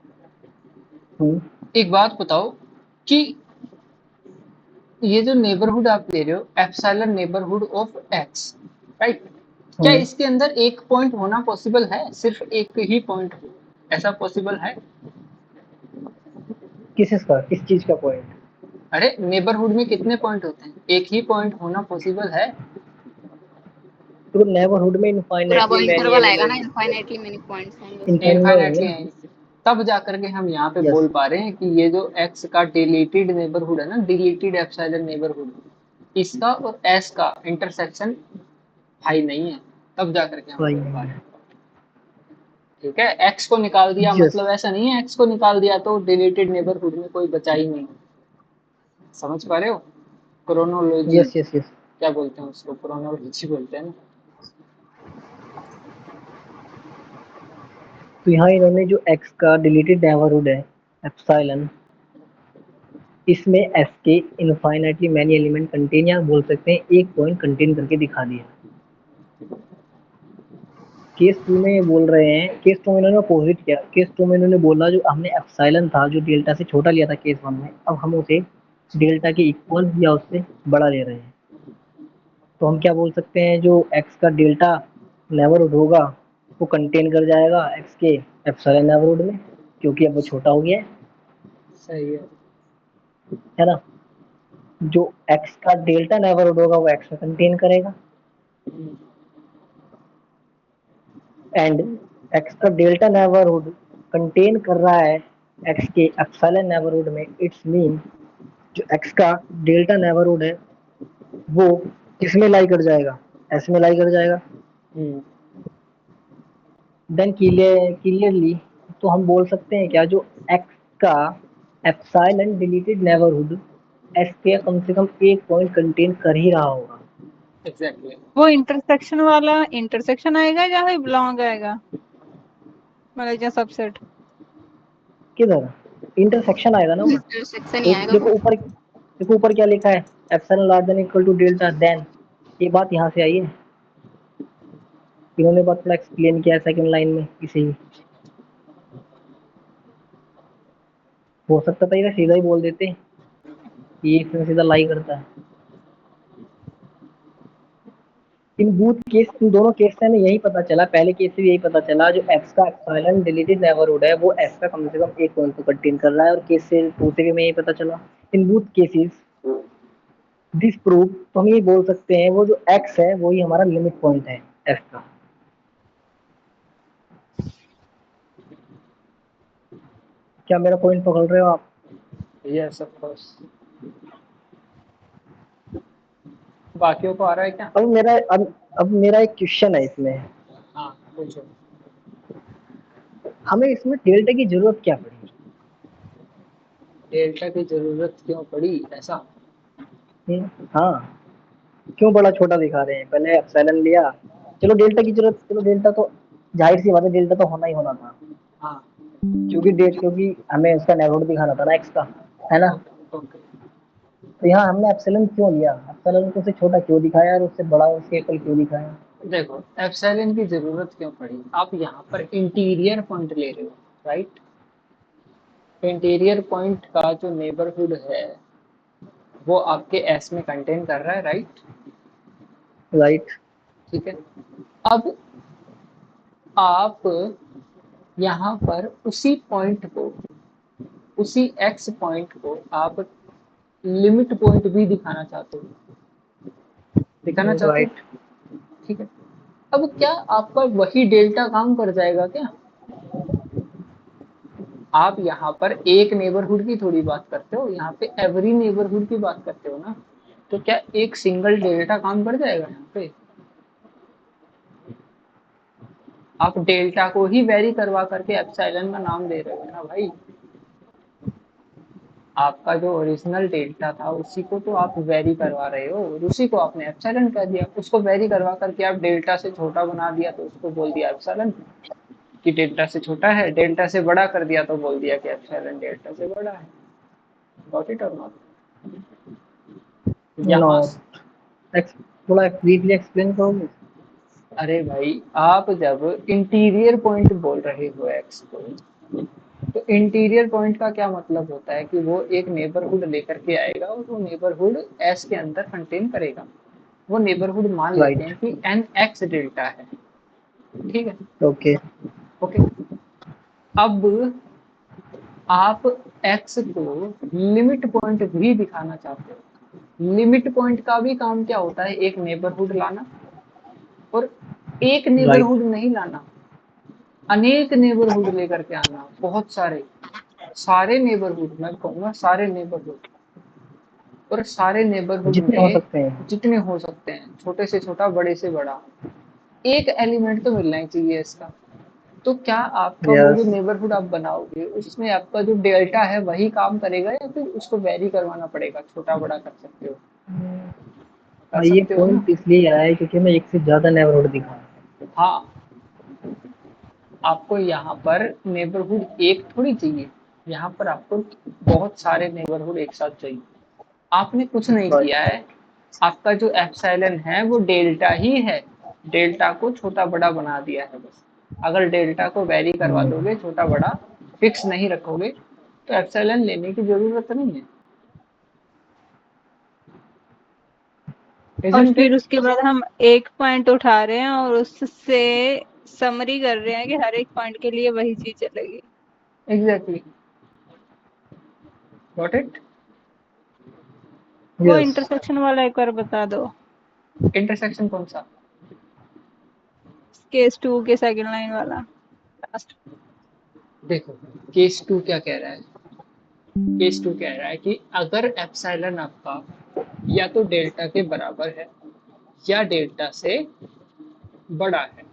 हम्म एक बात बताओ कि ये जो नेबरहुड आप ले रहे हो, epsilon neighbourhood of x, right, क्या हम्म इसके अंदर एक पॉइंट होना पॉसिबल है? सिर्फ एक ही पॉइंट हो, ऐसा पॉसिबल है? किस चीज का पॉइंट? अरे नेबरहुड में कितने पॉइंट होते हैं? एक ही पॉइंट होना पॉसिबल है? तो नेबरहुड में पूरा वो इनफाइनेटली मैनी इंटरवल आएगा ना, एलिमेंट, इनफाइनाइटली मेनी पॉइंट्स आएंगे उसमें। इनफाइनाइट में होंगे इनफाइनेटली ना। है। तब जाकर के हम यहाँ पे यस, बोल पा रहे हैं कि ये जो एक्स का डिलीटेड नेबरहुड है ना, डिलीटेड एप्सिलॉन नेबरहुड, इसका और एस का इंटरसेक्शन हाई नहीं है। तब जाकर के हम सही बोल पा नहीं रहे है। हैं। ठीक है, एक्स को निकाल दिया यस मतलब ऐसा नहीं है एक्स को निकाल दिया तो डिलीटेड नेबरहुड में कोई बचा ही नहीं। समझ पा रहे हो? Chronology, yes yes yes. क्या बोलते हैं उसको, क्रोनोलॉजी बोलते हैं ना। तो यहाँ इन्होंने जो एक्स का डिलीटेड नेबरहुड है एप्सिलॉन, इसमें एस के इनफाइनाइटली मैनी एलिमेंट कंटेन, या बोल सकते हैं एक पॉइंट कंटेन करके दिखा दिया। केस टू में ये बोल रहे हैं, केस टू में इन्होंने अपोजिट किया। केस टू में इन्होंने बोला जो हमने एप्सिलॉन था जो डेल्टा से छोटा लिया था केस वन में, अब हम उसे डेल्टा के इक्वल या उससे बड़ा ले रहे हैं। तो हम क्या बोल सकते हैं? जो एक्स का डेल्टा नेबरहुड होगा वो कंटेन कर जाएगा एक्स के एप्सिलॉन नेबरहुड में, क्योंकि अब वो छोटा हो गया सही है ना। जो एक्स का डेल्टा नेबरहुड होगा वो एक्स में कंटेन करेगा, एंड एक्स का डेल्टा नेबरहुड कंटेन कर रहा है एक्स के एप्सिलॉन नेबरहुड में। इट्स मीन जो एक्स का डेल्टा नेबरहुड है वो किस में लाई कर जाएगा, एस में लाई कर जाएगा। देन क्लियरली तो हम बोल सकते हैं क्या, जो एक्स का एप्सिलॉन डिलीटेड नेबरहुड एस के कम से कम एक पॉइंट कंटेन कर ही रहा होगा। एग्जैक्टली। वो इंटरसेक्शन वाला इंटरसेक्शन आएगा या फिर बिलोंग आएगा, मतलब जो सबसेट? किधर इंटरसेक्शन आएगा ना ऊपर। इंटरसेक्शन ही आएगा वो। देखो ऊपर क्या लिखा है, epsilon larger than equal to delta, then ये बात यहाँ से आई है। इन्होंने बात थोड़ा एक्सप्लेन किया है सेकंड लाइन में इसे ही। हो सकता था ये सीधा ही बोल देते, ये इसमें सीधा लाई करता है। इन दोनों केस से हमें यही पता चला, पहले केस से यही पता चला, जो एक्स का एप्सिलॉन डिलीटेड नेबरहुड है वो एस का कम से कम एक पॉइंट को कंटेन कर रहा है, और केस से टू से भी हमें यही पता चला। In both cases this prove, तो हम ये बोल सकते हैं वो जो एक्स है वही हमारा लिमिट पॉइंट है एफ का। क्या मेरा पॉइंट पकड़ रहे हो आप? Yes of course. बाकियों को आ रहा है क्या? अब मेरा एक क्वेश्चन है इसमें, हाँ पूछो। हमें इसमें डेल्टा की जरूरत क्या पड़ी? डेल्टा की जरूरत क्यों पड़ी ऐसा? हाँ, क्यों बड़ा छोटा दिखा रहे हैं? पहले एप्सिलॉन लिया, चलो डेल्टा की जरूरत, चलो डेल्टा तो जाहिर सी बात है, डेल्टा तो होना ही होना था, हाँ। क्योंकि हमें उसका नेबरहुड दिखाना था ना एक्स का, है ना। Okay okay. तो यहाँ हमने एप्सिलॉन क्यों लिया, एप्सिलॉन को उससे छोटा क्यों दिखाया और उससे बड़ा उसके इक्वल क्यों दिखाया? देखो एप्सिलॉन की जरूरत क्यों पड़ी, आप यहाँ पर इंटीरियर पॉइंट ले रहे हो, राइट। इंटीरियर पॉइंट का जो नेबरहुड है वो आपके एस में कंटेन कर रहा है, राइट। राइट। ठीक है। अब आप यहाँ पर उसी पॉइंट को, उसी एक्स पॉइंट को आप लिमिट पॉइंट भी दिखाना चाहते हो। राइट। ठीक है। अब क्या आपका वही डेल्टा काम कर जाएगा क्या? आप यहाँ पर एक नेबरहुड की थोड़ी बात करते हो, यहाँ पे एवरी नेबरहुड की बात करते हो ना। तो क्या एक सिंगल डेल्टा काम कर जाएगा यहाँ पे? आप डेल्टा को ही वेरी करवा करके एप्सिलॉन का नाम दे रहे हो ना भाई। आपका जो ओरिजिनल डेल्टा था उसी को तो आप वेरी करवा रहे हो, और उसी को आपने एप्सिलॉन कर दिया। उसको वेरी करवा करके आप डेल्टा से छोटा बना दिया तो उसको बोल दिया एप्सिलॉन कि डेल्टा से छोटा है, डेल्टा से बड़ा कर दिया तो बोल दिया कि एप्सिलॉन डेल्टा से बड़ा है। गॉट इट और नॉट? यहाँ नॉट, थोड़ा ब्रीफली एक्सप्लेन करोगे? अरे भाई, आप जब इंटीरियर पॉइंट बोल रहे हो एक्स को, तो इंटीरियर पॉइंट का क्या मतलब होता है कि वो एक नेबरहुड लेकर के आएगा और वो नेबरहुड एस के अंदर कंटेन करेगा। वो नेबरहुड मान लेते राइट। हैं कि एन एक्स डेल्टा है। ठीक है। ओके। ओके। अब आप एक्स को लिमिट पॉइंट भी दिखाना चाहते हो। लिमिट पॉइंट का भी काम क्या होता है, एक नेबरहुड लाना, और एक राइट। नेबरहुड नहीं लाना, अनेक नेबरहुड लेकर के आना, बहुत सारे, सारे नेबरहुड, मैं कहूंगा सारे नेबरहुड। और सारे नेबरहुड जितने हो में सकते हैं। जितने हो सकते हैं, छोटे से छोटा बड़े से बड़ा, एक एलिमेंट तो मिलना ही चाहिए इसका। तो क्या आपका वो जो यस। नेबरहुड आप बनाओगे उसमें आपका जो डेल्टा है वही काम करेगा, या फिर उसको वेरी करवाना पड़ेगा, छोटा बड़ा कर सकते हो? कर हाँ, ये सकते हो ना। पॉइंट इसलिए आया है क्योंकि मैं एक से ज्यादा नेबरहुड दिखा। हाँ, आपको यहाँ पर नेबरहुड एक थोड़ी चाहिए, यहाँ पर आपको बहुत सारे नेबरहुड एक साथ चाहिए। आपने कुछ नहीं किया राइट। है, आपका जो एप्सिलॉन है वो डेल्टा ही है, डेल्टा को छोटा बड़ा बना दिया है बस। अगर डेल्टा को वेरी करवा दोगे, छोटा बड़ा फिक्स नहीं रखोगे, तो एप्सिलॉन लेने की जरूरत नहीं है। और Isn't फिर it? उसके बाद हम एक पॉइंट उठा रहे हैं और उससे समरी कर रहे हैं कि हर एक पॉइंट के लिए वही चीज चलेगी। Exactly, got it. वो यस इंटरसेक्शन वाला एक बार बता दो। इंटरसेक्शन कौन सा? केस 2 के सेकंड लाइन वाला लास्ट। देखो केस 2 क्या कह रहा है। केस 2 कह रहा है कि अगर एप्सिलॉन आपका या तो डेल्टा के बराबर है या डेल्टा से बड़ा है।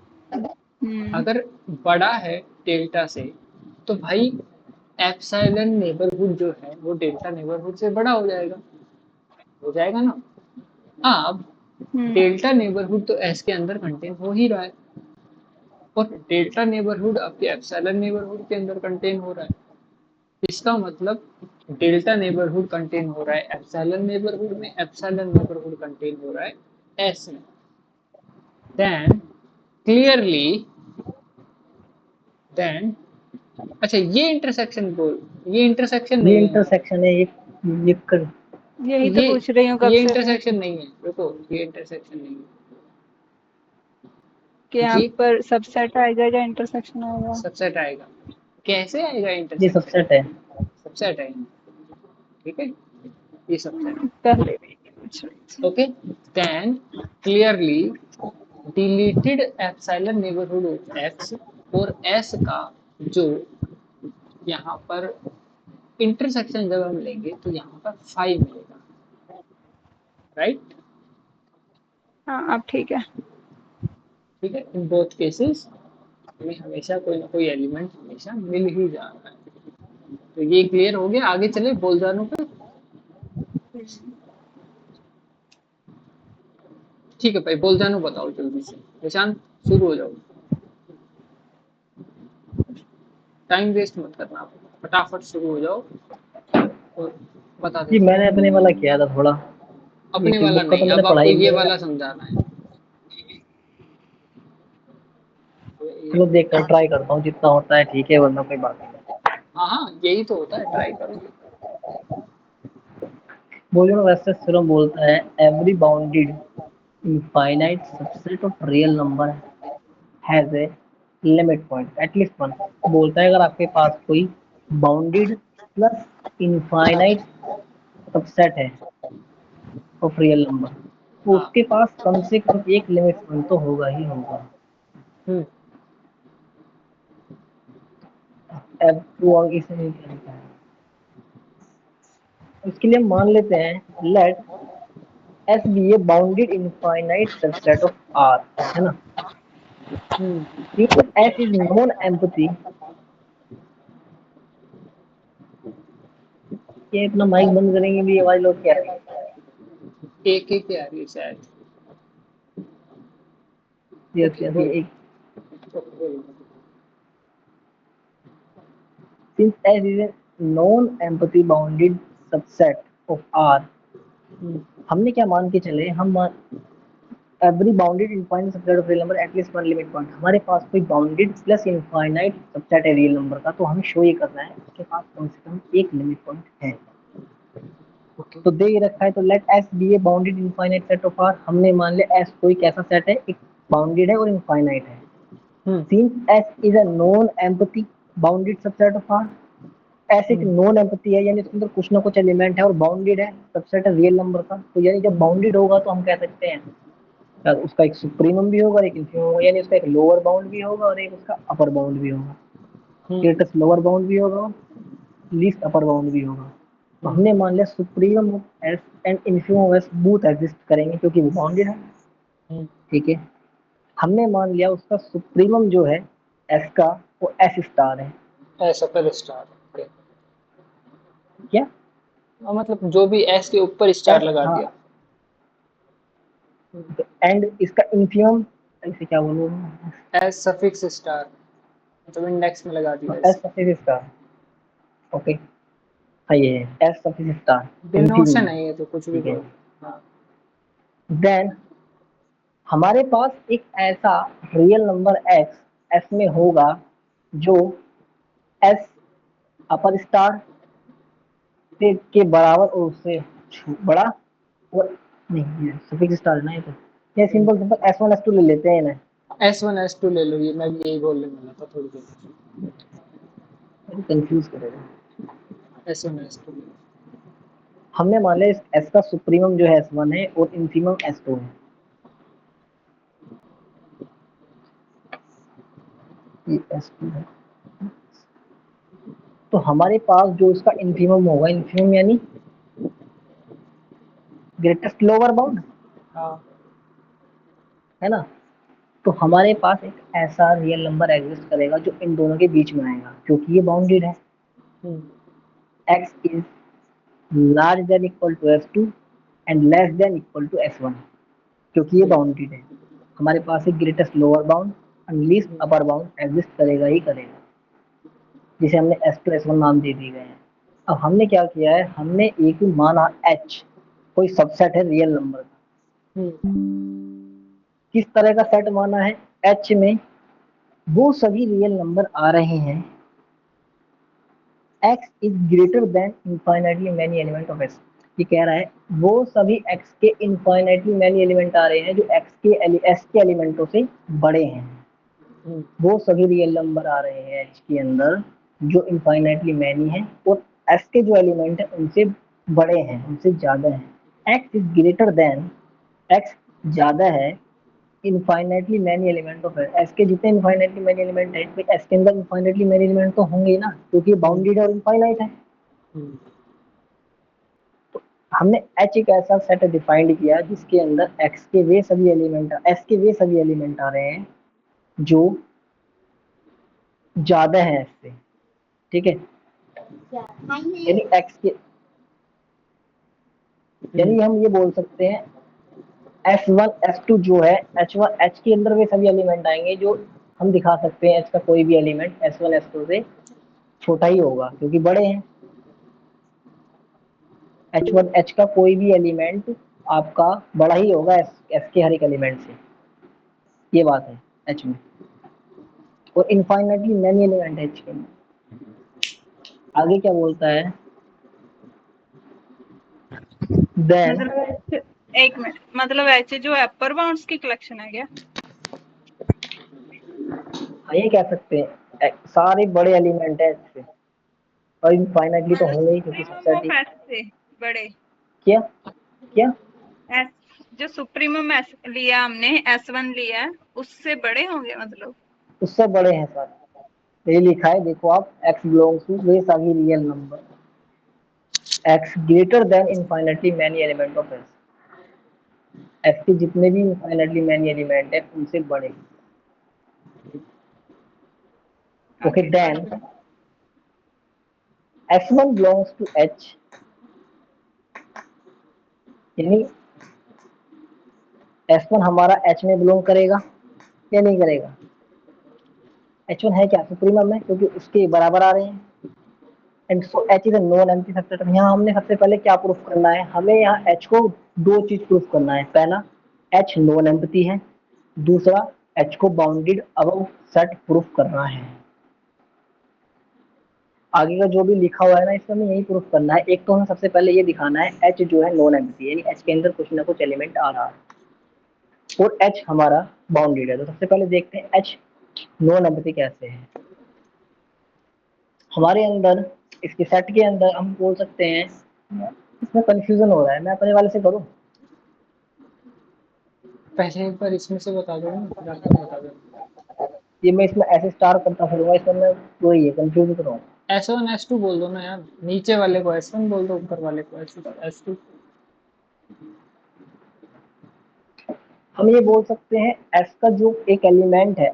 अगर बड़ा है डेल्टा से तो भाई एप्सिलॉन नेबरहुड जो है वो डेल्टा नेबरहुड से बड़ा हो जाएगा ना। अब डेल्टा नेबरहुड तो एस के अंदर कंटेन हो ही रहा है और डेल्टा नेबरहुड आपके एप्सिलॉन नेबरहुड के अंदर कंटेन हो रहा है। इसका मतलब डेल्टा नेबरहुड कंटेन हो रहा है एप्सिलॉन नेबरहुड में, एप्सिलॉन नेबरहुड कंटेन हो रहा है एस में। देन क्लियरली देन अच्छा ये इंटरसेक्शन ये नहीं है। इंटरसेक्शन है, ये कर यही तो पूछ रही हूँ कब ये से इंटरसेक्शन नहीं है। रुको, ये इंटरसेक्शन नहीं है। कि यहाँ ये पर सबसेट आएगा या इंटरसेक्शन आएगा। सबसेट आएगा। कैसे आएगा ये इंटरसेक्शन? सबसेट है। सबसेट आएगा, ठीक है, ये सबसेट। पहले भी पूछ रही थी। Okay, then clearly deleted epsilon neighbourhood of X और एस का जो यहाँ पर इंटरसेक्शन जब हम लेंगे तो यहाँ पर 5 मिलेगा, राइट। हाँ अब ठीक है। ठीक है, इन बोथ केसेस हमें हमेशा कोई ना कोई एलिमेंट हमेशा मिल ही जा रहा है। तो ये क्लियर हो गया। आगे चले बोलजानो पे। ठीक है भाई, बोलजानो बताओ जल्दी से। निशांत शुरू हो जाओ, टाइम वेस्ट मत करना, आप फटाफट शुरू हो जाओ और बता जी देते हैं। मैंने अपने वाला किया था थोड़ा, अपने ये वाला बुक का तो नहीं, मैंने अब पढ़ा आपको ही ये नहीं है। वाला समझाना है। चलो देख कर ट्राई करता हूँ, जितना होता है ठीक है, वरना कोई बात नहीं। हाँ हाँ, यही तो होता है, ट्राई करो। बोलियो वैसे सिर्फ बोलता है every bounded infinite subset of real number has a limit point at least one. बोलता है अगर आपके पास कोई बाउंडेड प्लस इनफाइनाइट सबसेट है ऑफ रियल नंबर, तो हाँ। उसके पास कम से कम एक लिमिट पॉइंट तो होगा ही होगा। हम्म। अब वो इसमें क्या लिखा है, उसके लिए हम मान लेते हैं let S be a bounded infinite subset of R, है ना। Hmm. S is non empty. ये अपना माइक बंद करेंगे भी आवाज लोग क्या आएगी। एक एक आ रही है शायद। यस ओके यस ये बोलो। एक ओके बोलो। since S is a non-empathy bounded subset of R, हम्म। हमने क्या मान के चले, हम every bounded infinite subset of real number at least one limit point, हमारे पास कोई बाउंडेड प्लस इनफाइनाइट सबसेट है रियल नंबर का, तो हमें शो ये करना है उसके पास कम से कम एक लिमिट पॉइंट है। ओके। तो दे ही रखा है, तो let S be a bounded infinite set of R. हमने मान लिया एस कोई कैसा सेट है, एक बाउंडेड है और इनफाइनाइट है। Hmm. Since S is a non empty bounded subset of R, ऐसे एक हम्म। नॉन एम्पथी है यानी उसके अंदर कुछ ना कुछ एलिमेंट है और बाउंडेड है, सबसेट है रियल नंबर का, तो यानी जब बाउंडेड होगा तो हम कह सकते हैं यार उसका एक सुप्रीमम भी होगा, एक इन्फिमम होगा, यानी उसका एक लोअर बाउंड भी होगा और एक उसका अपर बाउंड भी होगा। हम्म। ग्रेटेस्ट लोअर बाउंड भी होगा, लीस्ट अपर बाउंड भी होगा। तो हम्म। हमने मान लिया supremum of S and infimum of S both exist करेंगे क्योंकि वो बाउंडेड है। हम्म। ठीक है, हमने मान लिया उसका सुप्रीमम जो है एस का वो एस स्टार है। ऐसा पर स्टार। ओके। क्या मतलब जो भी एस के ऊपर स्टार एस, लगा हाँ, दिया। एंड इसका इन्फिमम ऐसे क्या बोलूँ, एस सफिक्स स्टार, मतलब इंडेक्स में लगा दिया एस ऐसे। Suffix star. ओके, हाँ ये है एस सफिक्स स्टार डिनोशन इन्फिमम। है ये तो, कुछ भी ठीक है, कहो। हाँ। देन हमारे पास एक ऐसा रियल नंबर एक्स एस में होगा जो एस अपर स्टार के बराबर और उससे बड़ा, और नहीं ये सफिक्स स्टार है ना, ये तो ये hmm. Simple simple S one S two ले लेते हैं ना। S1 S2 ले लो, ये मैं भी यही बोलने वाला था थोड़ी देर कंफ्यूज करेगा। S1 S2 ले लो। हमने मान लिया इस एस का सुप्रीमम जो है S1 है और इंफीमम S2 है। ये S2 है, तो हमारे पास जो इसका इंफीमम होगा, इंफीमम यानी ग्रेटेस्ट लोअर बाउंड, हाँ है ना। तो हमारे पास एक ऐसा रियल नंबर एग्जिस्ट करेगा जो इन दोनों के बीच में आएगा, क्योंकि ये बाउंडेड है। x is large than equal to S2 and less than equal to S1, क्योंकि ये बाउंडेड है। हमारे पास एक greatest lower bound and least upper bound exist करेगा ही करेगा, जिसे हमने S2 S1 नाम दे दिए गए हैं। अब हमने क्या किया है, हमने एक माना h कोई सबसेट है रियल नंबर का। किस तरह का सेट माना है, h में वो सभी रियल नंबर आ रहे हैं x is greater than infinitely many element of s। ये कह रहा है वो सभी x के इनफाइनाइटली मैनी एलिमेंट आ रहे हैं जो x के s के एलिमेंटों से बड़े हैं। वो सभी रियल नंबर आ रहे हैं h के अंदर जो इनफाइनाइटली मैनी है और s के जो एलिमेंट है उनसे बड़े हैं, उनसे ज्यादा हैं। x is greater then, x ज्यादा है infinitely many element of S के जितने इनफाइनाइटली मैनी एलिमेंट है, तो एस के अंदर इनफाइनाइटली मैनी एलिमेंट तो होंगे ही ना, क्योंकि बाउंडेड और इनफाइनाइट है। तो हमने एच एक ऐसा सेट डिफाइंड किया जिसके अंदर एक्स के वे सभी एलिमेंट, एस के वे सभी एलिमेंट आ रहे हैं जो ज्यादा है एस से, ठीक है। यानी एक्स के, यानी हम ये बोल सकते हैं S1 S2 जो है H1 H के अंदर वे सभी एलिमेंट आएंगे जो हम दिखा सकते हैं H का कोई भी एलिमेंट S1 S2 से छोटा ही होगा क्योंकि बड़े हैं। H1 H का कोई भी एलिमेंट आपका बड़ा ही होगा S के हर एक एलिमेंट से, ये बात है H में। और इनफाइनाइटली मैनी एलिमेंट है H के अंदर। आगे क्या बोलता है, देन मतलब एक मिनट, मतलब ऐसे जो अपर बाउंड्स की कलेक्शन है क्या? ये कह सकते हैं सारे बड़े एलिमेंट है H से, और इनफाइनाइटली तो मतलब होंगे ही क्योंकि supremum subset of he. S से बड़े, क्या क्या एस जो सुप्रीमम एस लिया हमने S1 लिया है उससे बड़े होंगे मतलब। उससे बड़े हैं सारे, ये लिखा है देखो आप, x बिलोंग्स टू वे सभी real number, x greater than infinitely many element of s, s के जितने भी इनफाइनाइटली मैनी एलिमेंट है उनसे बड़े। Okay, okay then s1 belongs to h, यानी s1 हमारा h में बिलोंग करेगा या नहीं करेगा। h1 है क्या, सुप्रीमम है क्योंकि उसके बराबर आ रहे हैं। And so h is a non empty subset. यहाँ हमने सबसे पहले क्या प्रूफ करना है, हमें यहाँ h को दो चीज प्रूफ करना है। पहला, h नॉन एम्प्टी है, दूसरा h को बाउंडेड अबव सेट प्रूफ करना है। आगे का जो भी लिखा हुआ है ना इसमें हमें यही प्रूफ करना है। एक तो हमें सबसे पहले ये दिखाना है h जो है नॉन एम्प्टी, यानी h के अंदर कुछ ना कुछ एलिमेंट आ रहा है और h हमारा बाउंडेड है। तो सबसे पहले देखते हैं h नॉन एम्प्टी कैसे है। हमारे अंदर इसके सेट के अंदर हम बोल सकते हैं, इसमें कंफ्यूजन हो रहा है, मैं अपने वाले से करूं। पहले एक बार इसमें से बता दो ना, फिर आगे बता दो। ये मैं इसमें ऐसे स्टार करता फिरूंगा, इसमें मैं वही है कंफ्यूज कर रहा हूँ। S1 S2 बोल दो ना यार, नीचे वाले को S1 बोल दो, ऊपर वाले को S2। हम ये बोल सकते हैं एस का जो एक एलिमेंट है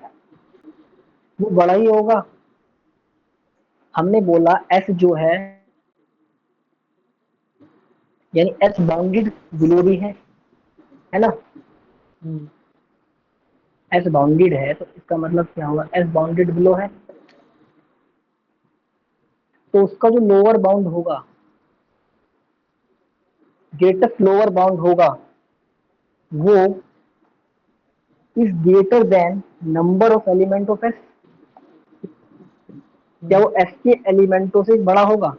वो बड़ा ही होगा। हमने बोला एस जो है, यानी एस बाउंडेड बिलो भी है ना। एस बाउंडेड है तो इसका मतलब क्या हुआ, एस बाउंडेड बिलो है, तो उसका जो लोअर बाउंड होगा, ग्रेटेस्ट लोअर बाउंड होगा, वो is greater then number of element of S. क्या वो एस के एलिमेंटों से बड़ा होगा।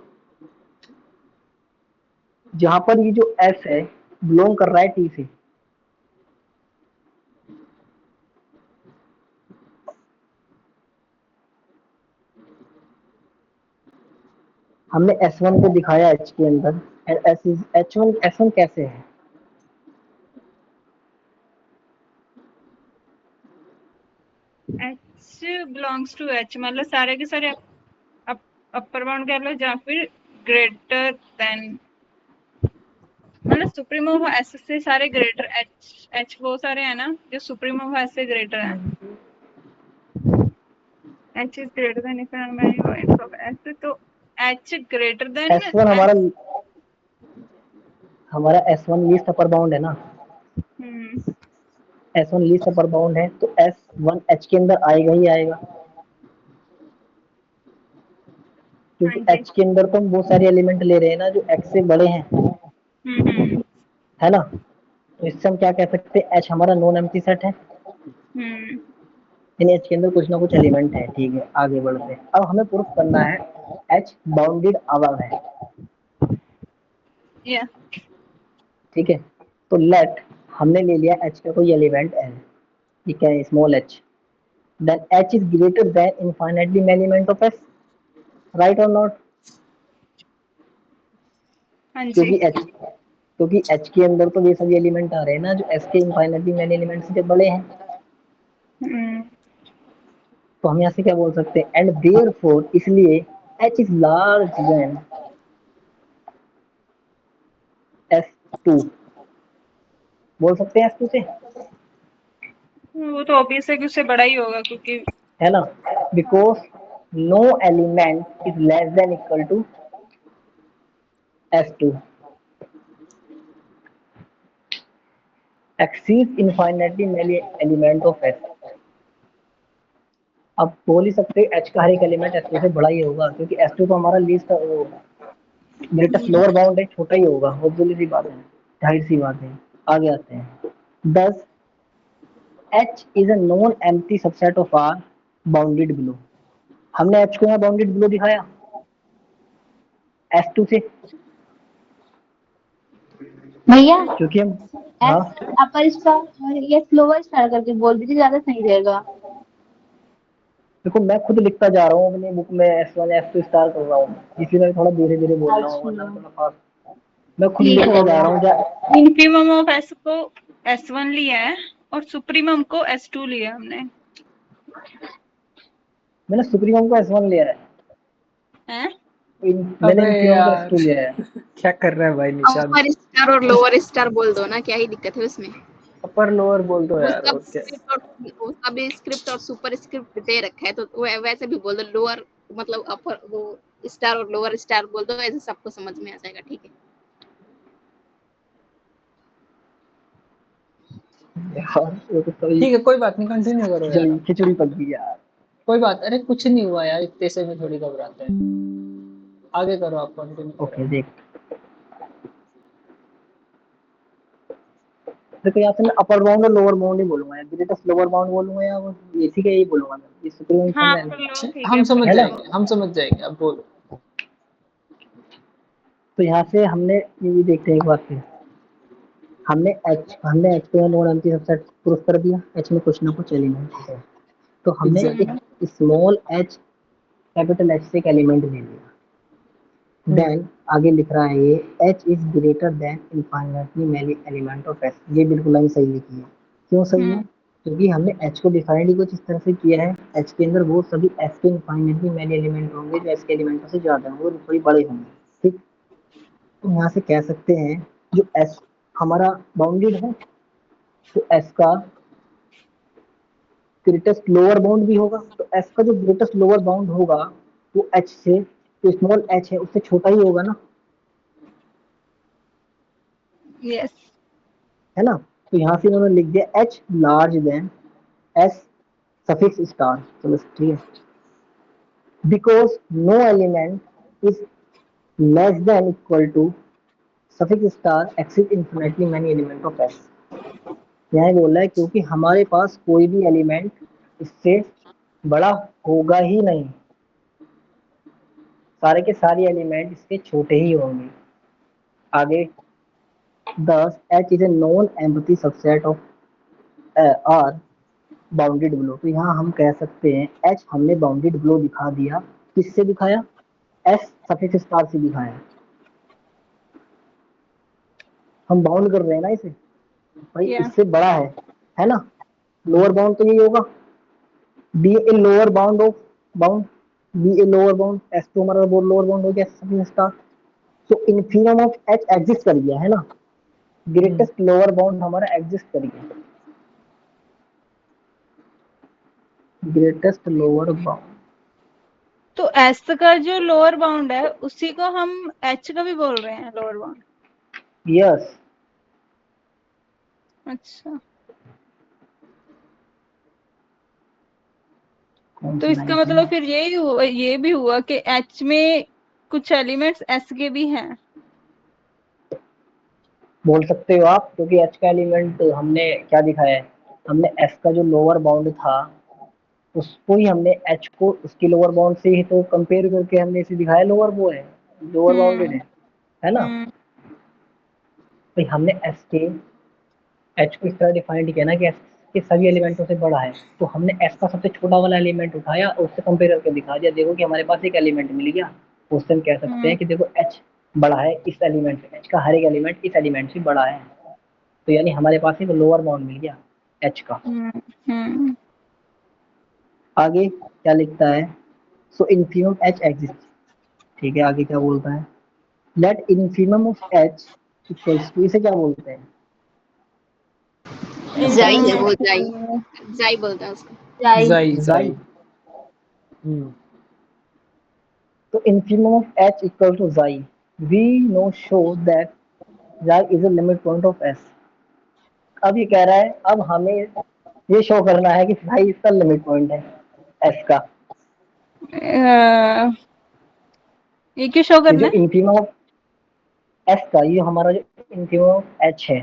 जहां पर ये जो एस है बिलोंग कर रहा है टी से, हमने S1 को दिखाया H के अंदर, S1 कैसे है? H बिलोंग्स टू H, मतलब सारे के सारे अपर बाउंड कह लो या फिर ग्रेटर देन, मतलब सुप्रीमो ऑफ S से सारे ग्रेटर, H वो सारे है ना जो सुप्रीमो ऑफ S से ग्रेटर है। H is greater then if many points of S, तो H ग्रेटर देन S1 हमारा S1 लीस्ट अपर बाउंड है ना, S1 लीस्ट अपर बाउंड है तो S1 H के अंदर आएगा ही आएगा, क्योंकि हाँ जी। H के अंदर तो हम वो सारे एलिमेंट ले रहे हैं ना जो X से बड़े हैं, है ना। तो इससे हम क्या कह सकते हैं, H हमारा नॉन एम्प्टी सेट है, यानी H के अंदर कुछ ना कुछ एलिमेंट है। ठीक है, आगे बढ़ते हैं। अब हमें प्रूफ करना है H बाउंडेड अबव है। ठीक है, तो लेट हमने ले लिया H का कोई एलिमेंट L, ठीक है, small h, then H is greater than infinitely many element of S, right और नॉट? हाँ जी। क्योंकि H के अंदर तो ये सभी एलिमेंट आ रहे हैं ना जो S के इनफाइनाइटली मेनी एलिमेंट से बड़े हैं। तो हम यहाँ से क्या बोल सकते हैं, एंड देयरफॉर, इसलिए H is large than S2, बोल सकते हैं S2 से, वो तो ऑब्वियस है कि उससे बड़ा ही होगा क्योंकि, है ना, because no element is less than equal to S2 exceeds infinitely many element of S। अब बोल ही सकते हैं H का हर एक एलिमेंट S2 से बड़ा ही होगा, क्योंकि S2 तो हमारा लीस्ट ग्रेटेस्ट लोअर बाउंड है, छोटा ही होगा, ऑब्वियसली सी बात है, जाहिर सी बात है। आगे आते हैं, दस H is a known empty subset of R bounded below। हमने H को यहाँ बाउंडेड बिलो दिखाया S2 से, भैया क्योंकि हम, हाँ एस अपर स्टार और ये लोअर स्टार करके बोल दीजिए, ज्यादा सही रहेगा। देखो मैं खुद लिखता जा रहा हूँ अपनी बुक में S1 S2 स्टार कर रहा हूँ, इसलिए मैं थोड़ा धीरे धीरे बोल रहा हूँ, वरना अच्छा, थोड़ा फास्ट, मैं खुद ठीक लिखता हो जा गया। रहा हूँ। इन्फीमम ऑफ S को S1 लिया है और सुप्रीमम को S2 लिया हमने, मैंने सुप्रीमम को S1 लिया है, हैं? मैंने अबे इन्फीमम को यार S2 लिया है। क्या कर रहा है भाई निशांत? अपर स्टार और लोअर स्टार बोल दो ना, क्या ही दिक्कत है उसमें। अपर लोअर बोल दो वो यार, सब और क्या। स्क्रिप्ट और वो सभी स्क्रिप्ट और सुपर स्क्रिप्ट दे रखा है, तो वैसे भी बोल दो लोअर, मतलब अपर वो स्टार और लोअर स्टार बोल दो, ऐसे सबको समझ में आ जाएगा। ठीक है, यार वो तो सही, ठीक है, कोई बात नहीं, कंटिन्यू करो यार खिचड़ी आप। खिचड़ी पक गई यार। कोई बात, अरे कुछ नहीं हुआ यार, इतने से में थोड़ी घबराते हैं। आगे करो, आप कंटिन्यू करो। ओके, देख देखो, यहाँ से मैं अपर बाउंड और लोअर बाउंड ही बोलूंगा, ग्रेटेस्ट लोअर बाउंड बोलूंगा, या वो इसी का यही बोलूंगा मैं, ये सुप्रीम हाँ है, अपर लो, ठीक है हम अपर समझ है ना। जाएंगे, हम समझ जाएंगे, अब बोलो। तो यहाँ से हमने ये भी देखते हैं एक बात फिर, हमने H को नॉन एम्प्टी सबसेट प्रूफ कर दिया, H में कुछ ना कुछ एलिमेंट है, तो हमने एग्जैक्टली। एक स्मॉल h कैपिटल H से एक एलिमेंट ले लिया, देन आगे लिख रहा है ये H is greater than infinitely many element of S। ये बिल्कुल लाइन सही लिखी है। क्यों सही है? क्योंकि हमने H को डिफाइन ही कुछ इस तरह से किया है, H के अंदर वो सभी S के इनफाइनाइटली मेनी एलिमेंट होंगे जो S के एलिमेंटों से ज्यादा होंगे, वो थोड़ी बड़े होंगे। ठीक, तो यहाँ से कह सकते हैं जो S हमारा बाउंडेड है, तो S का ग्रेटेस्ट लोअर बाउंड भी होगा, तो S का जो ग्रेटेस्ट लोअर बाउंड होगा वो H से, जो स्मॉल h है उससे छोटा ही होगा ना, यस। है ना। तो यहाँ से इन्होंने लिख दिया H large than S suffix star, चलो ठीक है, because no element is less than equal to suffix star exceeds infinitely many element of S। यहाँ बोल रहा है क्योंकि हमारे पास कोई भी एलिमेंट इससे बड़ा होगा ही नहीं, सारे के सारे एलिमेंट इसके छोटे ही होंगे। आगे 10 H is a non empty subset of R bounded below. तो यहाँ हम कह सकते हैं H हमने बाउंडेड बिलो दिखा दिया, किससे दिखाया, एस सफिक्स स्टार से लिखा हम बाउंड कर रहे हैं ना इसे भाई, या इससे बड़ा है ना, लोअर बाउंड तो यही होगा, be a lower bound of bound, be a lower bound, S तो हमारा लोअर बाउंड हो गया सफिक्स स्टार। तो इन्फीनम ऑफ एच एग्जिस्ट कर गया है ना, ग्रेटेस्ट लोअर बाउंड हमारा एग्जिस्ट कर गया, ग्रेटेस्ट लोअर बाउंड। तो एस का जो लोअर बाउंड है उसी को हम एच का भी बोल रहे हैं लोअर बाउंड। यस, अच्छा, कौन तो सी इसका लाइन है, मतलब फिर यही हुआ, ये भी हुआ कि एच में कुछ एलिमेंट्स एस के भी हैं। बोल सकते हो आप, क्योंकि एच का एलिमेंट हमने क्या दिखाया है, हमने एस का जो लोअर बाउंड था उसको ही हमने एच को उसकी लोअर बाउंड से ही तो कंपेयर करके हमने इसे दिखाया लोअर वो है, लोअर बाउंडेड है ना। हम्म भाई हमने एस के एच को इस तरह डिफाइंड किया ना कि एस के सभी एलिमेंटों से बड़ा है, तो हमने एस का सबसे छोटा वाला एलिमेंट उठाया और उससे कंपेयर करके दिखा दिया, देखो कि हमारे पास एक एलिमेंट मिल गया, उससे हम कह सकते हैं कि देखो एच बड़ा है इस एलिमेंट से, एच का हर एक एलिमेंट इस एलिमेंट से बड़ा है, तो यानी हमारे पास एक लोअर बाउंड मिल गया एच का। हम्म हम्म आगे क्या लिखता है, सो इन्फीमम एच एग्जिस्ट, ठीक है, आगे क्या बोलता है, let infimum of H equals to, इसे क्या बोलते हैं, जाई है वो, इंफिनिटी। जाई जाई बोलता है उसको। जाई। Xi xi. जाई। तो infimum of H equal to xi, we know show that xi is a limit point of S. अब ये कह रहा है अब हमें ये शो करना है कि जाई इसका लिमिट पॉइंट है एस का। ये क्यों शो ये करना जो है? इन्फीमम ऑफ एस का, ये हमारा जो इन्फीमम ऑफ एच है,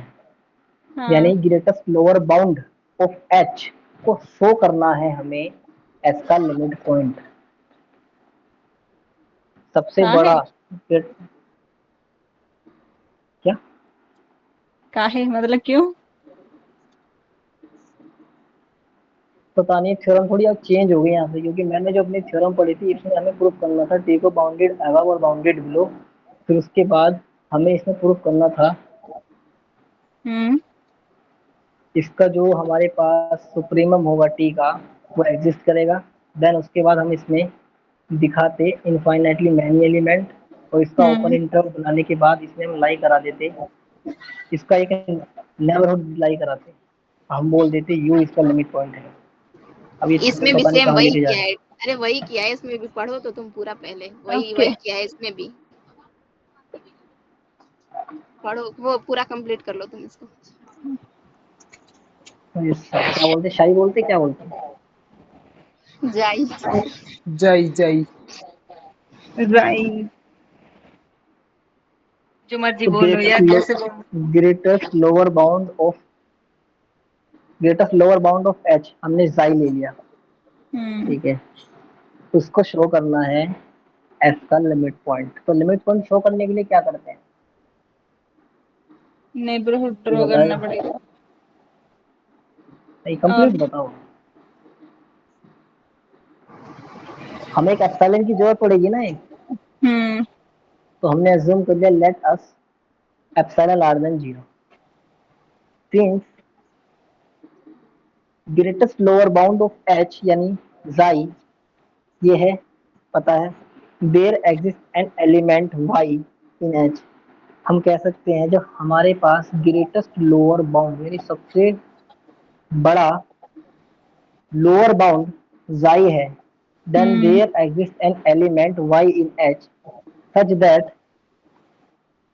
हाँ यानी greatest lower bound of H को शो करना है हमें एस का लिमिट पॉइंट, सबसे कहाँ है? बड़ा क्या, कहाँ है मतलब क्यों? पता नहीं थ्योरम थोड़ी अब चेंज हो गई यहाँ से, क्योंकि मैंने जो अपनी थ्योरम पढ़ी थी इसमें हमें प्रूफ करना था टी को बाउंडेड अबव और बाउंडेड बिलो, फिर उसके बाद हमें इसमें प्रूफ करना था हम्म इसका जो हमारे पास सुप्रीमम होगा टी का वो एग्जिस्ट करेगा, देन उसके बाद हम इसमें दिखाते इनफाइनाइटली मैनी एलिमेंट, और इसका ओपन हम्म इंटरवल बनाने के बाद इसमें हम लाई करा देते, इसका एक नेबरहुड लाई कराते, हम बोल देते यू इसका लिमिट पॉइंट है। अब ये इसमें भी पता नहीं सेम कहाँ वही लेके जा किया रहे है। अरे वही किया है इसमें भी, पढ़ो तो तुम पूरा पहले, वही ओके। वही किया है इसमें भी। पढ़ो वो पूरा कंप्लीट कर लो तुम इसको। हैं। क्या बोलते, शाही बोलते, क्या बोलते हैं, जाई। जाई जाई। राइट, जो मर्जी तो बोलो या कैसे बोलो। Greatest lower bound of H हमने जाई ले लिया, हम्म ठीक है, उसको शो करना है एफ का लिमिट पॉइंट, तो लिमिट पॉइंट शो करने के लिए क्या करते हैं, नेबरहुड ये ड्रॉ करना बताएगा, पड़ेगा। नहीं और कंप्लीट बताओ, हमें एक एप्सिलॉन की जरूरत पड़ेगी ना एक, हम्म तो हमने अज्यूम कर लिया let us epsilon larger than 0, since greatest lower bound of H यानी जाई ये है, पता है, there exist an element y in H, हम कह सकते हैं जब हमारे पास ग्रेटेस्ट लोअर बाउंड यानी सबसे बड़ा लोअर बाउंड जाई है, then hmm there exist an element y in H such that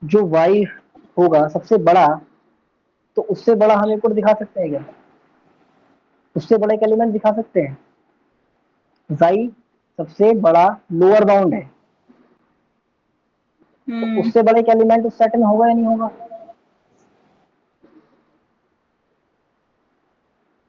जो वाई होगा सबसे बड़ा, तो उससे बड़ा हम एक और दिखा सकते हैं क्या, उससे बड़ा एक एलिमेंट दिखा सकते हैं, जाई सबसे बड़ा लोअर बाउंड है, तो हम्म उससे बड़ा एक एलिमेंट उस सेट में होगा या नहीं होगा,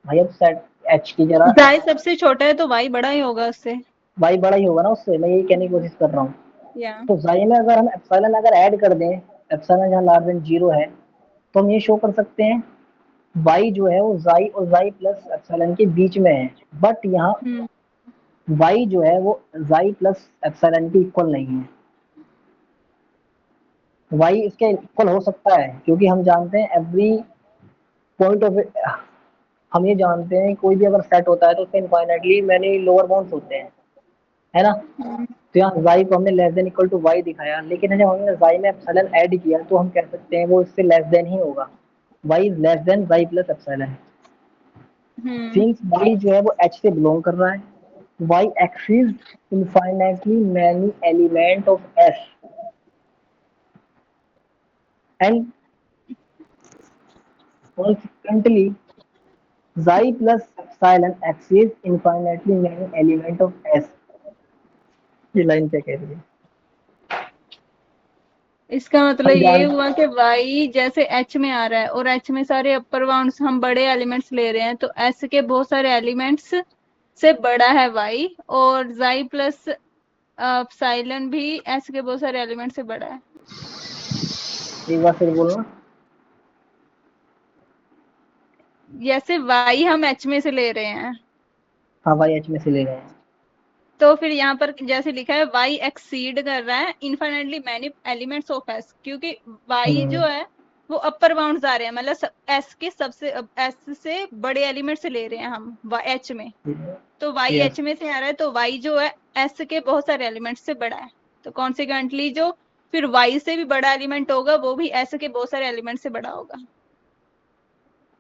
भाई अब सेट एच की जरा, जाई सबसे छोटा है तो वाई बड़ा ही होगा उससे। वाई बड़ा ही होगा ना उससे, मैं यही कहने की कोशिश कर रहा हूँ। या तो जाई में अगर हम एप्सिलॉन अगर ऐड कर दें, एप्सिलॉन जहाँ लार्जर देन 0 है, तो हम ये शो कर सकते हैं वाई जो है वो जाई और जाई प्लस एप्सिलॉन के बीच में है, बट यहाँ हम्म y जो है वो xi प्लस एप्सिलॉन के इक्वल नहीं है। y इसके इक्वल हो सकता है क्योंकि हम जानते हैं एवरी पॉइंट ऑफ, हम ये जानते हैं कोई भी अगर सेट होता है तो उसके इनफाइनाइटली मैनी लोअर बाउंड्स होते हैं, है ना। तो यहाँ y को हमने less than equal to y दिखाया, लेकिन जब हमने y में एप्सिलॉन ऐड किया तो हम कह सकते हैं वो इससे लेस देन ही होगा, y is less then y plus epsilon. Since y जो है वो h से बिलोंग कर रहा है, y exceeds infinitely many element of s and consequently xi plus epsilon exceeds infinitely many element of S। ये line क्या कह रही है? इसका मतलब हम ये जान हुआ कि y जैसे h में आ रहा है और h में सारे अपर बाउंड्स हम बड़े एलिमेंट्स ले रहे हैं, तो s के बहुत सारे एलिमेंट्स से बड़ा है y, और xi प्लस एप्सिलॉन भी s के बहुत सारे एलिमेंट से बड़ा है। एक बार फिर बोलना। जैसे y हम h में से ले रहे हैं, हाँ भाई एच में से ले रहे हैं। तो फिर यहाँ पर जैसे लिखा है y एक्सीड कर रहा है infinitely many elements of s, क्योंकि y जो है वो अपर बाउंड्स आ रहे हैं, मतलब s के सबसे s से बड़े एलिमेंट से ले रहे हैं हम h में, तो y यस h में से आ रहा है, तो y जो है s के बहुत सारे एलिमेंट से बड़ा है, तो कॉन्सिक्वेंटली जो फिर y से भी बड़ा एलिमेंट होगा वो भी s के बहुत सारे एलिमेंट से बड़ा होगा।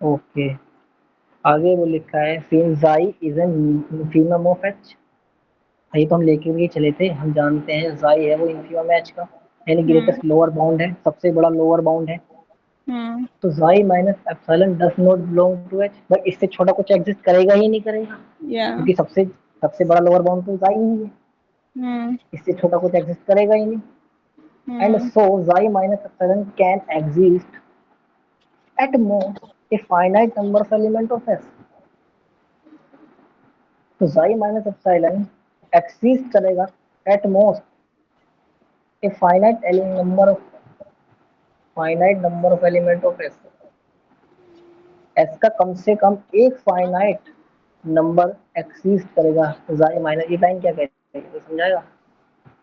ओके। आगे वो लिखा है since xi is an infimum of h। ये तो हम लेके भी चले थे, हम जानते हैं xi है वो इन्फीमम h का यानी हम्म ग्रेटेस्ट लोअर बाउंड है, सबसे बड़ा लोअर बाउंड है। हम्म तो xi minus epsilon does not belong to h, but इससे छोटा कुछ एग्जिस्ट करेगा ही नहीं करेगा, या क्योंकि सबसे सबसे बड़ा लोअर बाउंड तो xi ही है, हम्म इससे छोटा कुछ एग्जिस्ट करेगा ही नहीं। And hmm so xi minus epsilon can exist at most a finite number of element of S। तो xi minus epsilon exist करेगा at most a finite number of element of S। S का कम से कम एक finite number exist करेगा। xi minus, ये line क्या कहती है तो समझाएगा?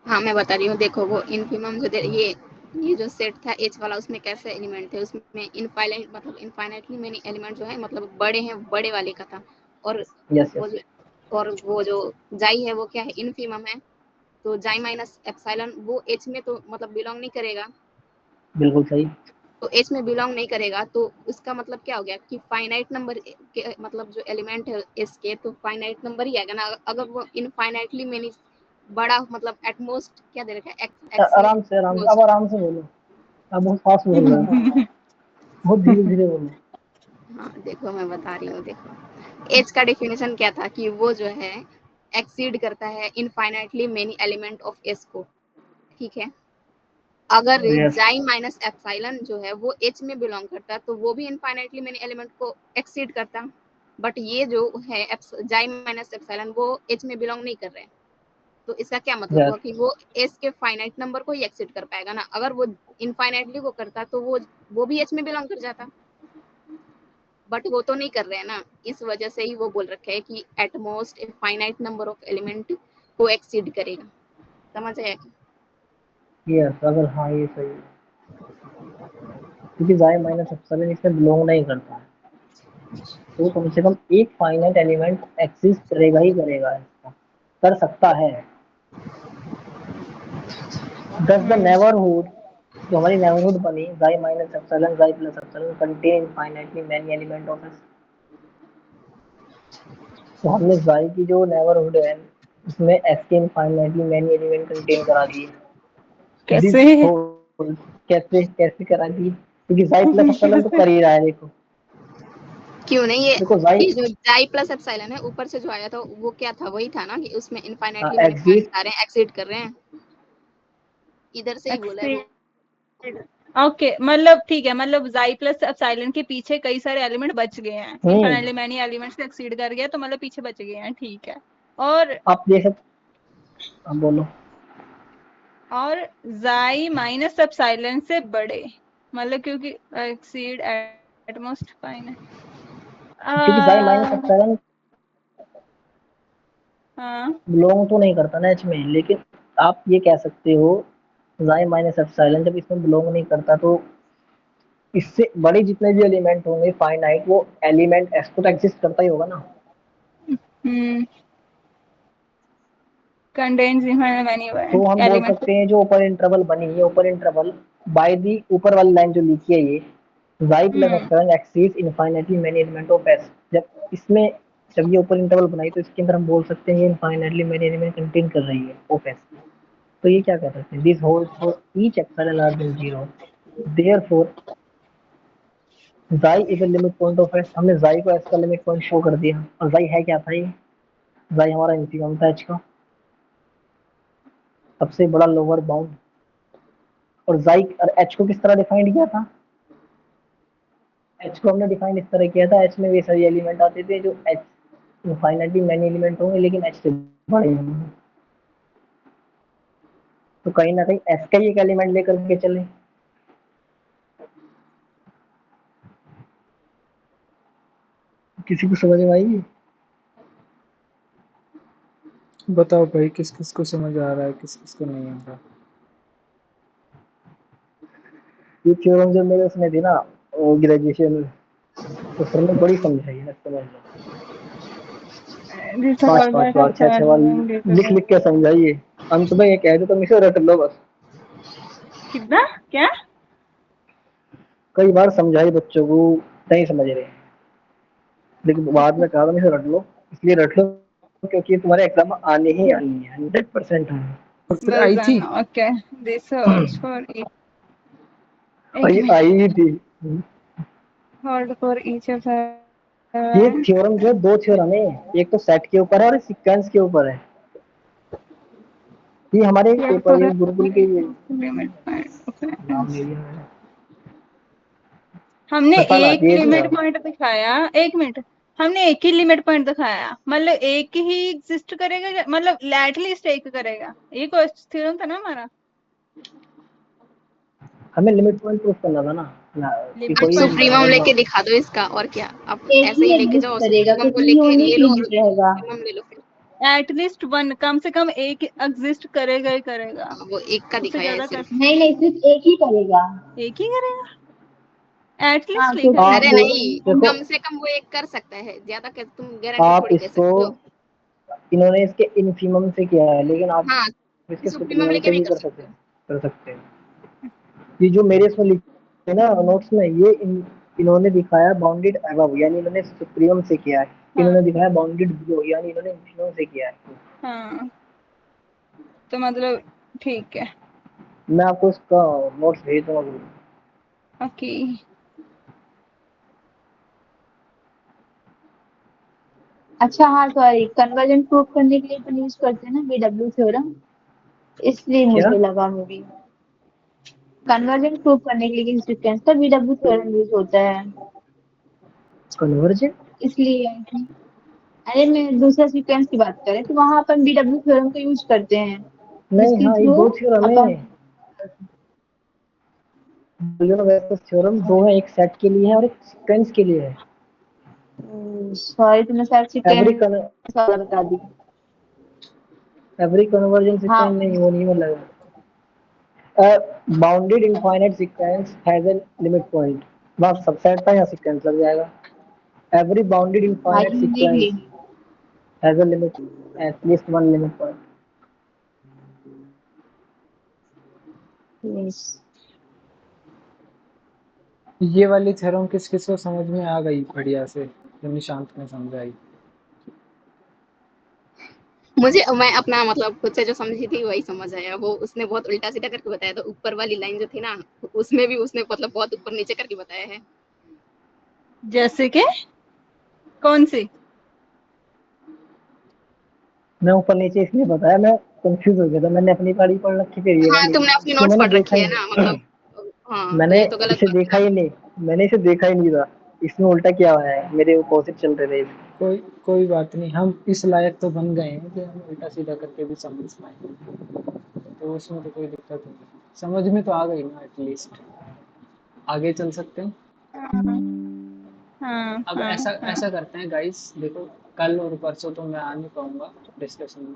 हाँ मैं बता रही हूँ, देखो वो इनफिमम जो ये जो सेट था एच वाला, उसमें कैसे एलिमेंट थे, उसमें इनफाइनाइट मतलब इनफाइनाइटली मेनी एलिमेंट जो है मतलब बड़े हैं, बड़े वाले का था, और यस वो यस, जो और वो जो जाई है वो क्या है, इनफिमम है, तो जाई माइनस एप्सिलॉन वो एच में तो मतलब बिलोंग नहीं करेगा, बिल्कुल सही। तो एच में बिलोंग नहीं करेगा, तो उसका मतलब क्या हो गया कि फाइनाइट नंबर के मतलब जो एलिमेंट है एस के, तो फाइनाइट नंबर ही आएगा ना, अगर वो इनफाइनाइटली मेनी बड़ा मतलब एटमोस्ट क्या दे रखा है, एक्सीड आराम से, अब मोस्ट। आराम से बोलो, अब बहुत फास्ट बोल रहे हो, बहुत धीरे धीरे बोलो। हाँ देखो मैं बता रही हूँ, देखो एच का डेफिनेशन क्या था कि वो जो है एक्सीड करता है infinitely many element of S को, ठीक है। अगर यस जाई माइनस एप्सिलॉन जो है वो एच में बिलोंग करता है, तो वो भी इनफाइनाइटली मेनी एलिमेंट को एक्सीड करता, बट ये जो है जाई माइनस एप्सिलॉन वो एच में बिलोंग नहीं कर रहे हैं, तो इसका क्या मतलब हुआ यस कि वो एस के फाइनाइट नंबर को ही एक्सीड कर पाएगा ना, अगर वो इनफाइनाइटली को करता तो वो भी एच में बिलोंग कर जाता, बट वो तो नहीं कर रहे हैं ना, इस वजह से ही वो बोल रखे है कि at most A finite number of element को एक्सीड करेगा। समझ आया? यस, अगर हाँ ये सही है, क्योंकि xi माइनस एप्सिलॉन इसमें बिलोंग नहीं करता है, तो वो कम से कम एक फाइनाइट एलिमेंट एग्जिस्ट करेगा ही करेगा, इसका कर सकता है। दस द नेबरहुड, जो हमारी नेबरहुड बनी xi minus epsilon xi plus epsilon contain infinitely many element of S. तो हमने xi की जो नेबरहुड है उसमें s के इनफाइनाइटली मैनी एलिमेंट कंटेन करा दिए। दिस कैसे? होल, कैसे कैसे करा दिए, क्योंकि xi प्लस एप्सिलॉन तो कर ही रहा है। देखो क्यों नहीं, देखो xi ये जो जाई प्लस एप्सिलॉन है ऊपर से जो आया था वो क्या था, वही था ना कि उसमें इनफाइनाइटली मैनी पॉइंट्स एग्जिस्ट, आ रहे हैं, एक्सीड कर रहे हैं, इधर से ही बोला है वो। ओके मतलब ठीक है, मतलब जाई प्लस एप्सिलॉन के पीछे कई सारे एलिमेंट बच गए हैं, इनफाइनाइटली मैनी एलिमेंट्स से एक्सीड कर गया, तो मतलब पीछे बच गए हैं, ठीक है। और आप देख सकते, आप बोलो। जाई माइनस एप्सिलॉन से बड़े, मतलब क्योंकि एक्सीड एट मोस्ट फाइन क्योंकि xi माइनस एप्सिलॉन हाँ बिलोंग तो नहीं करता ना एच में, लेकिन आप ये कह सकते हो जाई माइनस एप्सिलॉन जब इसमें बिलोंग नहीं करता तो इससे बड़े जितने भी एलिमेंट होंगे फाइनाइट, वो एलिमेंट एस को तो एग्जिस्ट करता ही होगा ना। कंटेन्स मेनी तो हम बोल एलिमेंट। सकते हैं जो ऊपर इंटरवल बनी है, ऊपर इंटरवल बाय दी ऊपर वाली लाइन जो लिखी है ये y plus epsilon exceeds infinitely many element of S. जब इसमें जब ये ऊपर इंटरवल बनाई तो इसके अंदर हम बोल सकते हैं ये इनफाइनाइटली मेनी एलिमेंट कंटेन कर रही है ऑफ एस। तो ये क्या कर सकते हैं, this holds for each epsilon larger than 0, therefore xi is a limit point of S. हमने xi को एस का लिमिट पॉइंट शो कर दिया, और xi है क्या था, ये xi हमारा इंफिमम था एच का, सबसे बड़ा लोअर बाउंड। और xi और एच को किस तरह डिफाइंड किया था, एच को हमने डिफाइन इस तरह किया था, एच में वे सभी एलिमेंट आते थे जो एच इनफाइनाइटली मैनी एलिमेंट होंगे लेकिन एच से बड़े होंगे। तो कहीं ना कहीं एस का ही एक एलिमेंट लेकर के चले। किसी को समझ में आई? बताओ भाई, किस किस को समझ आ रहा है, किस किस को नहीं आ रहा। ये थ्योरम जो मेरे उसमें थी ना ग्रेजुएशन में, तो सर ने बड़ी समझाई है, समझ लो। पांच पांच बार छह छह बार लिख लिख के समझाइए, अंत में ये कह दो तुम इसे रट लो बस। कितना क्या? कई बार समझाई बच्चों को, नहीं समझ रहे, लेकिन बाद में कहा तुम इसे रट लो, इसलिए रट लो क्योंकि तुम्हारे एग्जाम में आने ही आनी है, 100% आनी है। और फिर well आई थी। done okay this holds for each और एक ये मिनट आई ही थी। hold for each of the ये थ्योरम जो है, दो थ्योरम है, एक तो सेट के ऊपर है और सीक्वेंस के ऊपर है। ये हमारे पेपर, ये गुरुकुल के लिमिट पॉइंट नाम ले लिया मैंने। हमने सफल एक आती है लिमिट थ्योरम। पॉइंट दिखाया, एक मिनट, हमने एक ही लिमिट पॉइंट दिखाया, मतलब एक ही एग्जिस्ट करेगा, मतलब एटलीस्ट एक करेगा, ये क्वेश्चन थ्योरम था ना हमारा। हमें लिमिट पॉइंट प्रूफ करना था ना, कि लिमिट आप कोई पॉइंट सुप्रीमम इंटरवल लेके हो। दिखा दो इसका, और क्या आप एक ऐसे ही ही लेके एग्जिस्ट जाओ, करेगा सुप्रीमम को क्योंकि लेके यूनिक ले लो और लिमिट रहेगा। सुप्रीमम ले लो फिर। एटलीस्ट वन, कम से कम एक एग्जिस्ट करेगा ही करेगा, वो एक का उससे दिखाया है ज्यादा कर सिर्फ। नहीं नहीं, सिर्फ एक ही करेगा। एक ही करेगा, हाँ एटलीस्ट एक क्योंकि करेगा। अरे आप नहीं, देखो, कम से कम वो एक कर सकता है, ज्यादा कर तुम गारंटी आप थोड़ी दे इसको, सकते हो। इन्होंने इसके इनफीमम से किया है, लेकिन आप हाँ, इसके सुप्रीमम सुप्रीमम लेके से भी भी कर कर सकते हो। सकते हैं। ये जो मेरे इसमें लिखे ना नोट्स में, ये इन्होंने दिखाया बाउंडेड अबव, यानी इन्होंने सुप्रीमम से किया है। हाँ इन्होंने दिखाया बाउंडेड बिलो, यानी इन्होंने इन्फीमम से किया है। हाँ, तो मतलब ठीक है, मैं आपको इसका नोट्स भेज दूंगा। ओके। अच्छा हाँ सॉरी, कन्वर्जन प्रूव करने के लिए अपन यूज करते हैं ना बीडब्ल्यू थ्योरम, इसलिए क्या मुझे लगा मे बी कन्वर्जन प्रूव करने के लिए सीक्वेंस का बीडब्ल्यू थ्योरम यूज होता है, कन्वर्जन? इसलिए। अरे मैं दूसरा सीक्वेंस की बात करें तो वहां अपन बीडब्ल्यू थ्योरम का यूज करते हैं, नहीं, जिसके हाँ ये थ्रू दो थ्योरम है। अपन थ्योरम दो है, एक सेट के लिए है और एक सीक्वेंस के लिए है। सॉरी, तुमने शायद एवरी सीक्वेंस वाला बता दी। एवरी कन्वर्जन सीक्वेंस हाँ नहीं, वो नहीं मतलब। Bounded infinite sequence has a limit point, वहाँ सबसेट था या सीक्वेंस लग जाएगा। एवरी बाउंडेड भाई इनफाइनाइट देख सीक्वेंस लेंगे। Has a limit, at least one limit point. Yes. ये वाली थ्योरम किस किस को समझ में आ गई बढ़िया से, जो निशांत ने समझाई। मुझे, मैं अपना मतलब खुद से जो समझी थी वही समझ आया। वो उसने बहुत उल्टा सीधा करके बताया था, ऊपर वाली लाइन जो थी ना, उसमें भी उसने मतलब बहुत ऊपर नीचे करके बताया है। जैसे कि कौन सी? मैं ऊपर नीचे इसलिए बताया, मैं कंफ्यूज हो गया था, मैंने अपनी पढ़ी पढ़ रखी थी ये हाँ, वाली, तुमने अपनी तो नोट्स मैंने पढ़ देखा रखी ही है ना, नहीं। मतलब हाँ, तो मैंने ये तो गलत इसे बात देखा है ही ना। नहीं, मैंने इसे देखा ही नहीं था, इसमें उल्टा क्या हुआ है, मेरे अपोजिट चल रहे थे। कोई कोई बात नहीं, हम इस लायक तो बन गए हैं कि हम उल्टा सीधा करके भी समझ पाए, तो उसमें तो कोई दिक्कत नहीं। समझ में तो आ गई ना एटलीस्ट। आगे चल सकते हैं। हाँ हाँ अब हाँ ऐसा हाँ ऐसा करते हैं गाइस, देखो कल और परसों तो मैं आ नहीं पाऊंगा डिस्कशन में,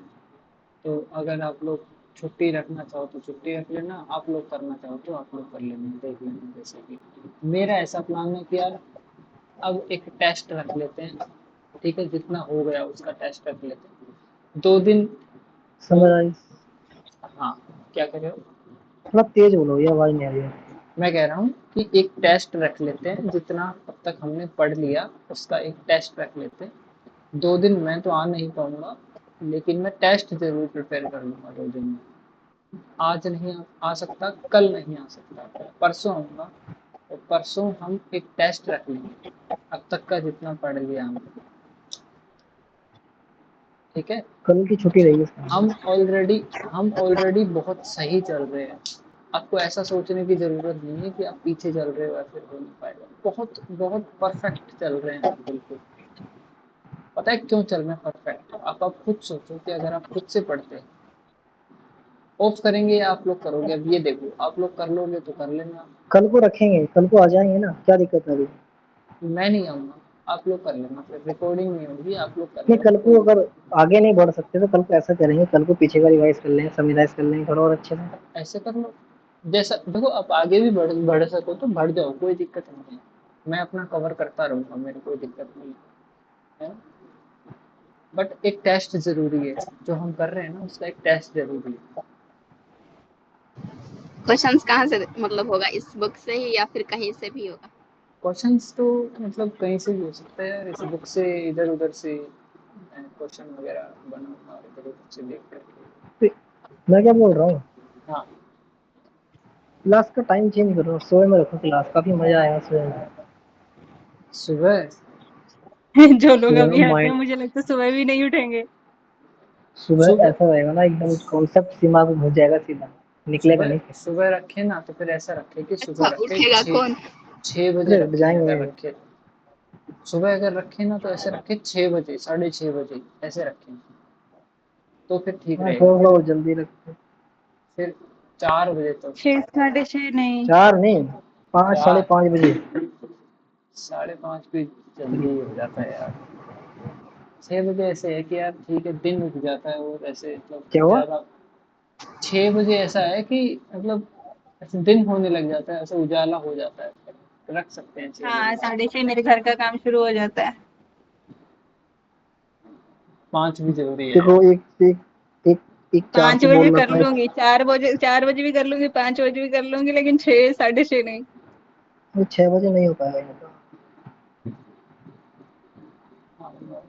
तो अगर आप लोग छुट्टी रखना चाहो तो छुट्टी रख लेना, आप लोग करना चाहो तो आप लोग कर लेना, देख लेना। जैसे कि मेरा ऐसा प्लान है कि यार अब एक टेस्ट रख लेते हैं, ठीक है, जितना हो गया उसका टेस्ट रख लेते हैं 2 दिन। वो समराइज। हाँ, क्या कह रहे हो? थोड़ा तेज बोलो, ये आवाज नहीं आ रही है। मैं कह रहा हूँ कि एक टेस्ट रख लेते हैं, जितना अब तक हमने पढ़ लिया उसका एक टेस्ट रख लेते हैं। 2 दिन मैं तो आ नहीं पाऊंगा, लेकिन मैं टेस्ट जरूर प्रिपेयर कर लूंगा 2 दिन में। आज नहीं आ सकता, कल नहीं आ सकता, परसों आऊंगा, और परसों हम एक टेस्ट रख लेंगे अब तक का जितना पढ़ लिया हमने, ठीक है। कल की छुट्टी रहेगी उसका। हम ऑलरेडी बहुत सही चल रहे हैं। आपको ऐसा सोचने की जरूरत नहीं है कि आप पीछे चल रहे हो या फिर हो नहीं पाएगा। बहुत बहुत परफेक्ट चल रहे हैं हम, बिल्कुल। पता है क्यों चल रहे हैं परफेक्ट? आप खुद सोचो कि अगर आप खुद से पढ़ते हैं, ऑफ करेंगे या आप लोग करोगे? अब ये देखो, आप लोग कर लोगे तो कर लेना, कल को रखेंगे, कल को आ जाएंगे ना, क्या दिक्कत है अभी? मैं नहीं आऊंगा, आप लोग कर लेना, फिर रिकॉर्डिंग नहीं होगी, आप लोग कर नहीं, लेना कल को कोई। अगर आगे नहीं बढ़ सकते तो कल को ऐसा करेंगे, कल को पीछे का रिवाइज कर लेंगे, समराइज कर लेंगे थोड़ा और अच्छे से। ऐसे कर लो, जैसा देखो, आप आगे भी बढ़ सको तो बढ़ जाओ, कोई दिक्कत नहीं है। मैं अपना कवर करता रहूंगा, मेरी कोई दिक्कत नहीं है। बट एक टेस्ट जरूरी है, जो हम कर रहे हैं ना उसका एक टेस्ट जरूरी है। क्वेश्चंस कहाँ से मतलब होगा, इस बुक से ही या फिर कहीं से भी होगा? क्वेश्चंस तो मतलब कहीं से भी हो सकता है यार, इस बुक से, इधर उधर से क्वेश्चन वगैरह बनाऊंगा इधर उधर से देख करके। मैं क्या बोल रहा हूँ, हाँ, क्लास का टाइम चेंज करो, सुबह में रखो क्लास, काफी मजा आएगा सुबह में। सुबह जो लोग सुबह अभी में आते हैं माइंड, मुझे लगता है सुबह भी नहीं उठेंगे। सुबह सुबह ऐसा रहेगा ना, एकदम कॉन्सेप्ट दिमाग में घुस जाएगा सीधा, निकलेगा सुबह नहीं। सुबह रखे ना, तो फिर ऐसा रखे कि सुबह अच्छा, रखे उठेगा छः कौन? 6 बजे अरे रखें, जाएंगे अगर वही। रखे सुबह अगर रखे ना, तो ऐसे रखे 6 बजे, 6:30 बजे ऐसे रखें, तो फिर ठीक हाँ, रहेगा। थोड़ा थोड़ा और जल्दी रखो। फिर 4 बजे तक, 6 साढ़े 6 नहीं। 4 नहीं, 5 साढ़े चार 5 बजे। 5:30 भी जल्दी हो जाता है यार। 6 बजे ऐसे है कि यार ठीक है, दिन उठ जाता है, और ऐसे मतलब क्या हुआ? ज़्यादा। 6 बजे ऐसा है कि मतलब ऐसे दिन होने लग जाता है, ऐसे उजाला हो जाता है, रख सकते हैं 6 बजे। हाँ, 6:30 मेरे घर का काम शुरू हो जाता है। 5 भी जरूरी है। देखो, एक एक एक एक 4 5 से बजे बोल कर रहा था, लूंगी, 4 बजे भी कर लूंगी, 5 बजे भी कर लूंगी, लेकिन 6 साढ़े 6 नहीं। 6 बजे नहीं हो पाएगा ये तो।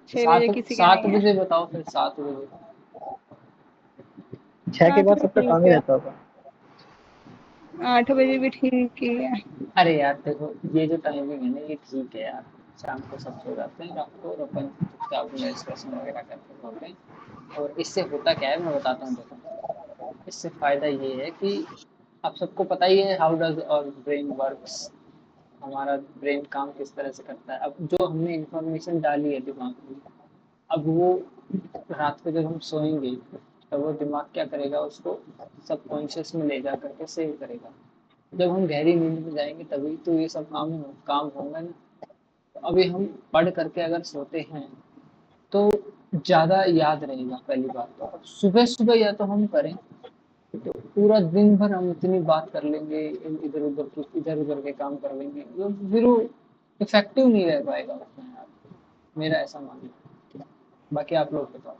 6 बजे सात किसी का सात नहीं है। बजे बताओ, फिर 7 बजे। 6 के 8 बाद भी सबका काम ठीक ही है। रहता होगा। 8 बजे भी ठीक ही है। अरे यार देखो, ये जो टाइमिंग है ना, ये ठीक है यार। शाम को सब सो जाते हैं, रात को और अपन चुपचाप डिस्कशन वगैरह करके सोते हैं। और इससे होता क्या है, मैं बताता हूँ देखो। इससे फायदा ये है कि आप सबको पता ही है how does our brain works, हमारा ब्रेन काम किस तरह से करता है। अब जो हमने इंफॉर्मेशन डाली है दिमाग में, अब वो रात को जब हम सोएंगे, तो वो दिमाग क्या करेगा, उसको सबकॉन्शियस में ले जा करके सेव करेगा। जब हम गहरी नींद में जाएंगे तभी तो ये सब काम होंगे ना। तो अभी हम पढ़ करके अगर सोते हैं तो ज़्यादा याद रहेगा, पहली बात तो। अब सुबह सुबह या तो हम करें, तो पूरा दिन भर हम इतनी बात कर लेंगे, इधर उधर के काम कर लेंगे, तो फिर वो इफेक्टिव नहीं रह पाएगा उसमें यार, मेरा ऐसा मानना है। बाकी आप लोग बताओ।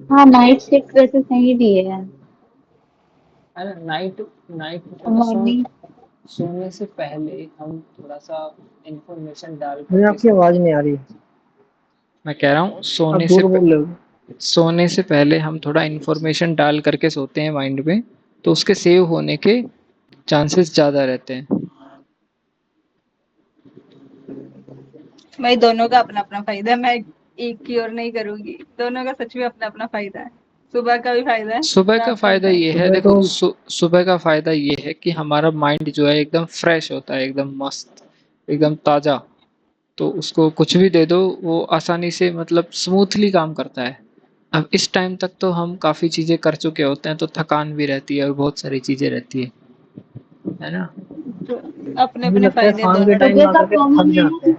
हाँ, नाइट शिफ्ट वैसे सही भी है। है ना, नाइट नाइट थोड़ा मॉर्निंग। सोने से पहले हम थोड़ा सा इंफॉर्मेशन डाल मुझे करके आपकी सोते आवाज हैं। नहीं आ रही, मैं कह रहा हूँ आप दूर बोल रहे हो। सोने से पहले हम थोड़ा इंफॉर्मेशन डाल करके सोते हैं माइंड में, तो उसके सेव होने के चांसेस ज़्यादा रहते हैं। भाई दोनों का अपना अपना फायदा है, मैं एक की ओर नहीं करूंगी, दोनों का सच में अपना अपना फायदा है। सुबह का भी फायदा है, सुबह का रात का भी फ़ायदा ये फायदा है, सुबह देखो तो सुबह का फ़ायदा ये है कि हमारा माइंड जो है एकदम फ्रेश होता है, एकदम मस्त, एकदम ताज़ा। तो उसको कुछ भी दे दो, वो आसानी से मतलब स्मूथली काम करता है। अब इस टाइम तक तो हम काफ़ी चीज़ें कर चुके होते हैं, तो थकान भी रहती है और बहुत सारी चीज़ें रहती है ना? है। तो अपने मुझे अपने लगता है फायदे शाम के दोनों के। टाइम सुबह में का आकर के थक प्रॉब्लम है ना, जाते हैं।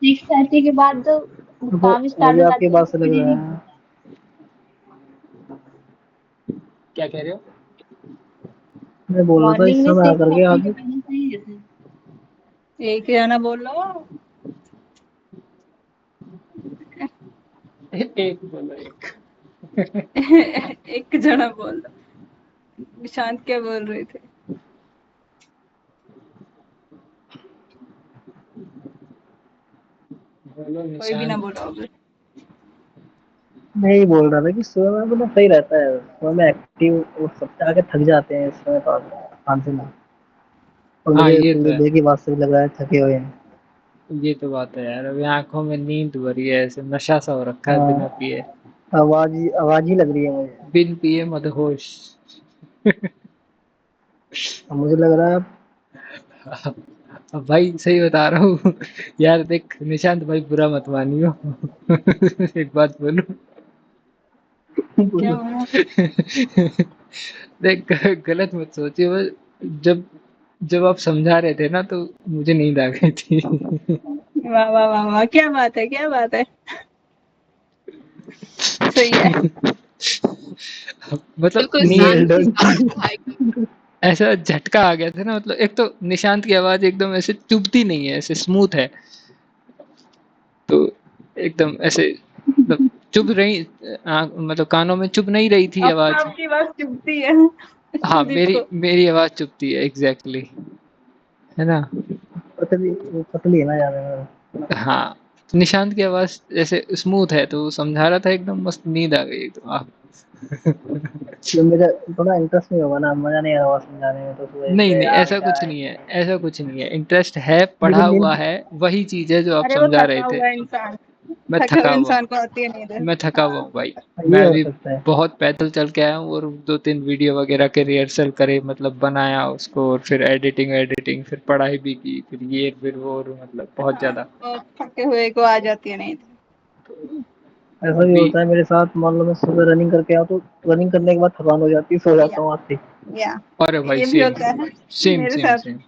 6:30 के बाद काम स्टार्ट मुझे हो आपकी जाती बात से लग रहा है। है। क्या कह रहे हो? मैं बोल रहा था इस मॉर्निंग में समय 6 आकर के कॉपी आज के पहले सही रहता है। एक जना बोलो। एक बोलो एक। एक जना बोलो। निशांत क्या बोल रहे थे? बोलो कोई भी ना निशांत। बोलो अब। मैं यही बोल रहा था कि सुबह में मतलब सही रहता है, सुबह में एक्टिव और सबसे आगे थक जाते हैं इस समय तो आप थकान से ना। और हाँ मुझे ये तो है, कुलदीप की बात से भी लग रहा है थके हुए हैं। ये तो बात है यार, अभी आंखों में नींद भरी है, ऐसे नशा सा हो रखा है बिना हाँ, पिए। आवाज ही लग रही है मुझे। बिन पिए मदहोश। अब मुझे लग रहा है अब भाई सही बता रहा हूँ। यार देख निशांत भाई, बुरा मत मानियो। एक बात बोलूं। क्या हुआ? देख गलत मत सोचिए, बस जब जब आप समझा रहे थे ना तो मुझे नींद आ गई थी। वाह वाह वाह वाह, क्या बात है, क्या बात है। सही है। मतलब बिल्कुल वेल नींद शांति डन। शांत था एकदम। ऐसा झटका आ गया था ना, मतलब एक तो निशांत की आवाज एकदम ऐसे चुभती नहीं है, ऐसे स्मूथ है, तो एकदम ऐसे मतलब चुभ रही, मतलब कानों में चुभ नहीं रही थी अब आवाज। आपकी बात चुभती है हाँ कुलदीप मेरी को। मेरी आवाज चुभती है, एग्जैक्टली है ना। पतली, वो पतली है ना ज्यादा। हाँ, तो निशांत की आवाज जैसे स्मूथ है, तो वो समझा रहा था एकदम मस्त, नींद आ गई एकदम। जो मेरा थोड़ा इंटरेस्ट नहीं होगा ना, मजा नहीं आ रहा समझाने में, तो उस वजह नहीं से नहीं, यार ऐसा क्या कुछ है। नहीं है, ऐसा कुछ नहीं है, इंटरेस्ट है, पढ़ा लेकिन हुआ नींद, है, वही चीज है जो आप अरे वो समझा रहे थका थे। हुआ इंसान, मैं थके थका हुए हुआ इंसान को आती है नींद। मैं थका हुआ हाँ। हूँ भाई। ये मैं हो अभी सकता है। बहुत पैदल चल के आया हूँ, और 2-3 वीडियो वगैरह के रिहर्सल करे, मतलब बनाया उसको, और फिर एडिटिंग एडिटिंग, फिर पढ़ाई भी की, फिर ये फिर वो, और मतलब बहुत हाँ, ज्यादा। तो थके हुए को आ जाती है नींद। ऐसा भी अभी होता है मेरे साथ, मान लो मैं सुबह रनिंग करके आता तो रनिंग करने के बाद थकान हो जाती है, सो या जाता हूँ आते ही। या अरे भाई ये भी सेम होता है सेम मेरे सेम साथ। सेम।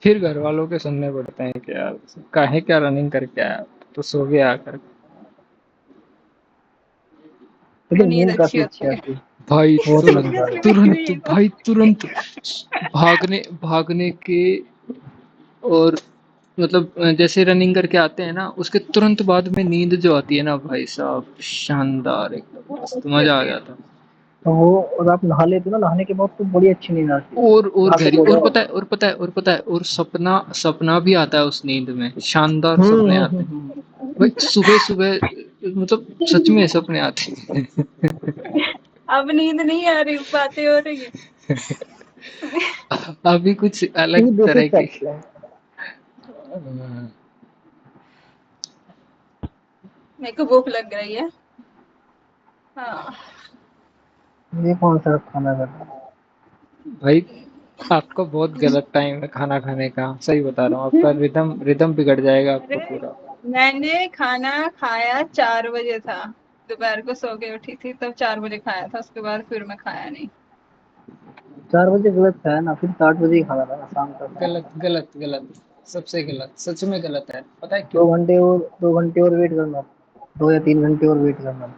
फिर घर वालों के सुनने पड़ते हैं कि यार काहे क्या रनिंग करके आया, तो सो गया आकर। लेकिन नींद नींद अच्छी काफी अच्छी होती है। आती है, भाई बहुत ही तुरंत मजेदार सीरियसली मैं है। कह रही तुरंत हूँ। भाई तुरंत भागने भागने के, और मतलब जैसे रनिंग करके आते हैं ना, उसके तुरंत बाद में नींद जो आती है ना भाई साहब, शानदार एकदम बहुत मस्त, अच्छी मजा आ होती है। जाता है। तो वो, और आप नहा लेते हो ना, नहाने के बाद तो बड़ी अच्छी नींद आती है। और नहा के गहरी, सो और जाओ। पता है, और सपना सपना भी आता है उस नींद में, शानदार सपने आते हैं हम्म। भाई, सुबह सुबह, मतलब सच में सपने आते हैं। अब नींद नहीं आ रही, बातें हो रही है। अभी कुछ अलग क्योंकि बेसिक तरह की। फैक्ट है। मेरे को भूख लग रही है। हाँ। ये कौन सा खाना करना। भाई आपका बहुत गलत टाइम है खाना खाने का, सही बता रहा हूँ, आपका रिदम रिदम बिगड़ जाएगा आपका अरे पूरा। मैंने खाना खाया 4 बजे था। दोपहर को सो के उठी थी तब 4 बजे खाया था, उसके बाद फिर मैं खाया नहीं। 4 बजे गलत है ना, फिर 8 बजे ही खाना था ना शाम का। गलत गलत गलत, सबसे गलत, सच में गलत है, पता है क्यों? 2 घंटे और 2 घंटे और वेट करना, 2 या 3 घंटे और वेट करना।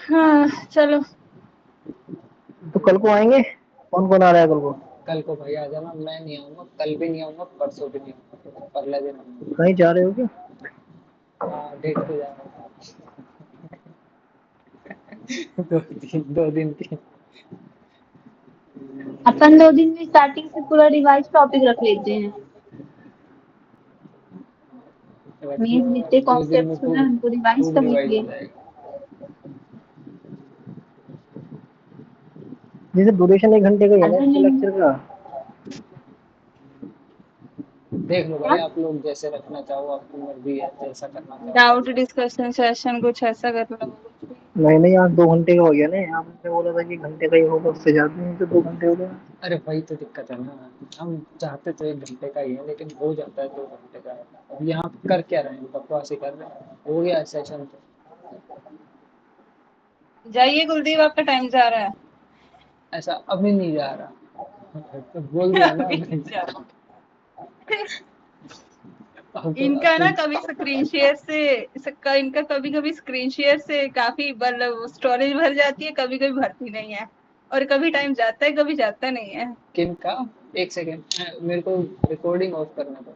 हाँ चलो। तो कल को आएंगे, कौन कौन आ रहा है कल को। कल को भाई आ जाना, मैं नहीं आऊंगा, कल भी नहीं आऊंगा, परसों भी नहीं आऊंगा, अगला दिन आऊंगा। कहीं जा रहे हो क्या। हाँ डेट पे जा रहा हूँ। 2 दिन की। अपन 2 दिन में स्टार्टिंग से पूरा रिवाइज टॉपिक रख लेते हैं। रख लो, मीन्स अब जितने 2 दिन में कॉन्सेप्ट हुए खूब, उनको रिवाइज खूब कर रिवाइज हो लेंगे। जाएगा। जैसे ड्यूरेशन 1 घंटे का ही है ना अदर इसके नहीं। लेक्चर का। देख लो भाई, हाँ, आप लोग जैसे रखना चाहो, आपकी मर्जी है, जैसा करना चाहो। डाउट डिस्कशन सेशन कुछ ऐसा कर लो, कुछ भी। नहीं नहीं, आज 2 घंटे का हो गया ना, आपने बोला था कि घंटे का ही होगा, उससे ज्यादा नहीं, तो 2 घंटे हो गया। अरे वही तो दिक्कत है ना, हम चाहते तो 1 घंटे का ही है, लेकिन हो जाता है 2 घंटे का। अब यहाँ कर क्या रहे हैं, बकवास ही कर रहे हैं, हो गया सेशन तो। जाइए कुलदीप, आपका टाइम जा रहा है। ऐसा अभी नहीं जा रहा। तो बोल दिया ना आपने। इनका ना कभी स्क्रीन शेयर से इनका कभी कभी स्क्रीन शेयर से काफी मतलब स्टोरेज भर जाती है, कभी कभी भरती नहीं है, और कभी टाइम जाता है कभी जाता नहीं है। किन का? एक सेकेंड, मेरे को रिकॉर्डिंग ऑफ करना था।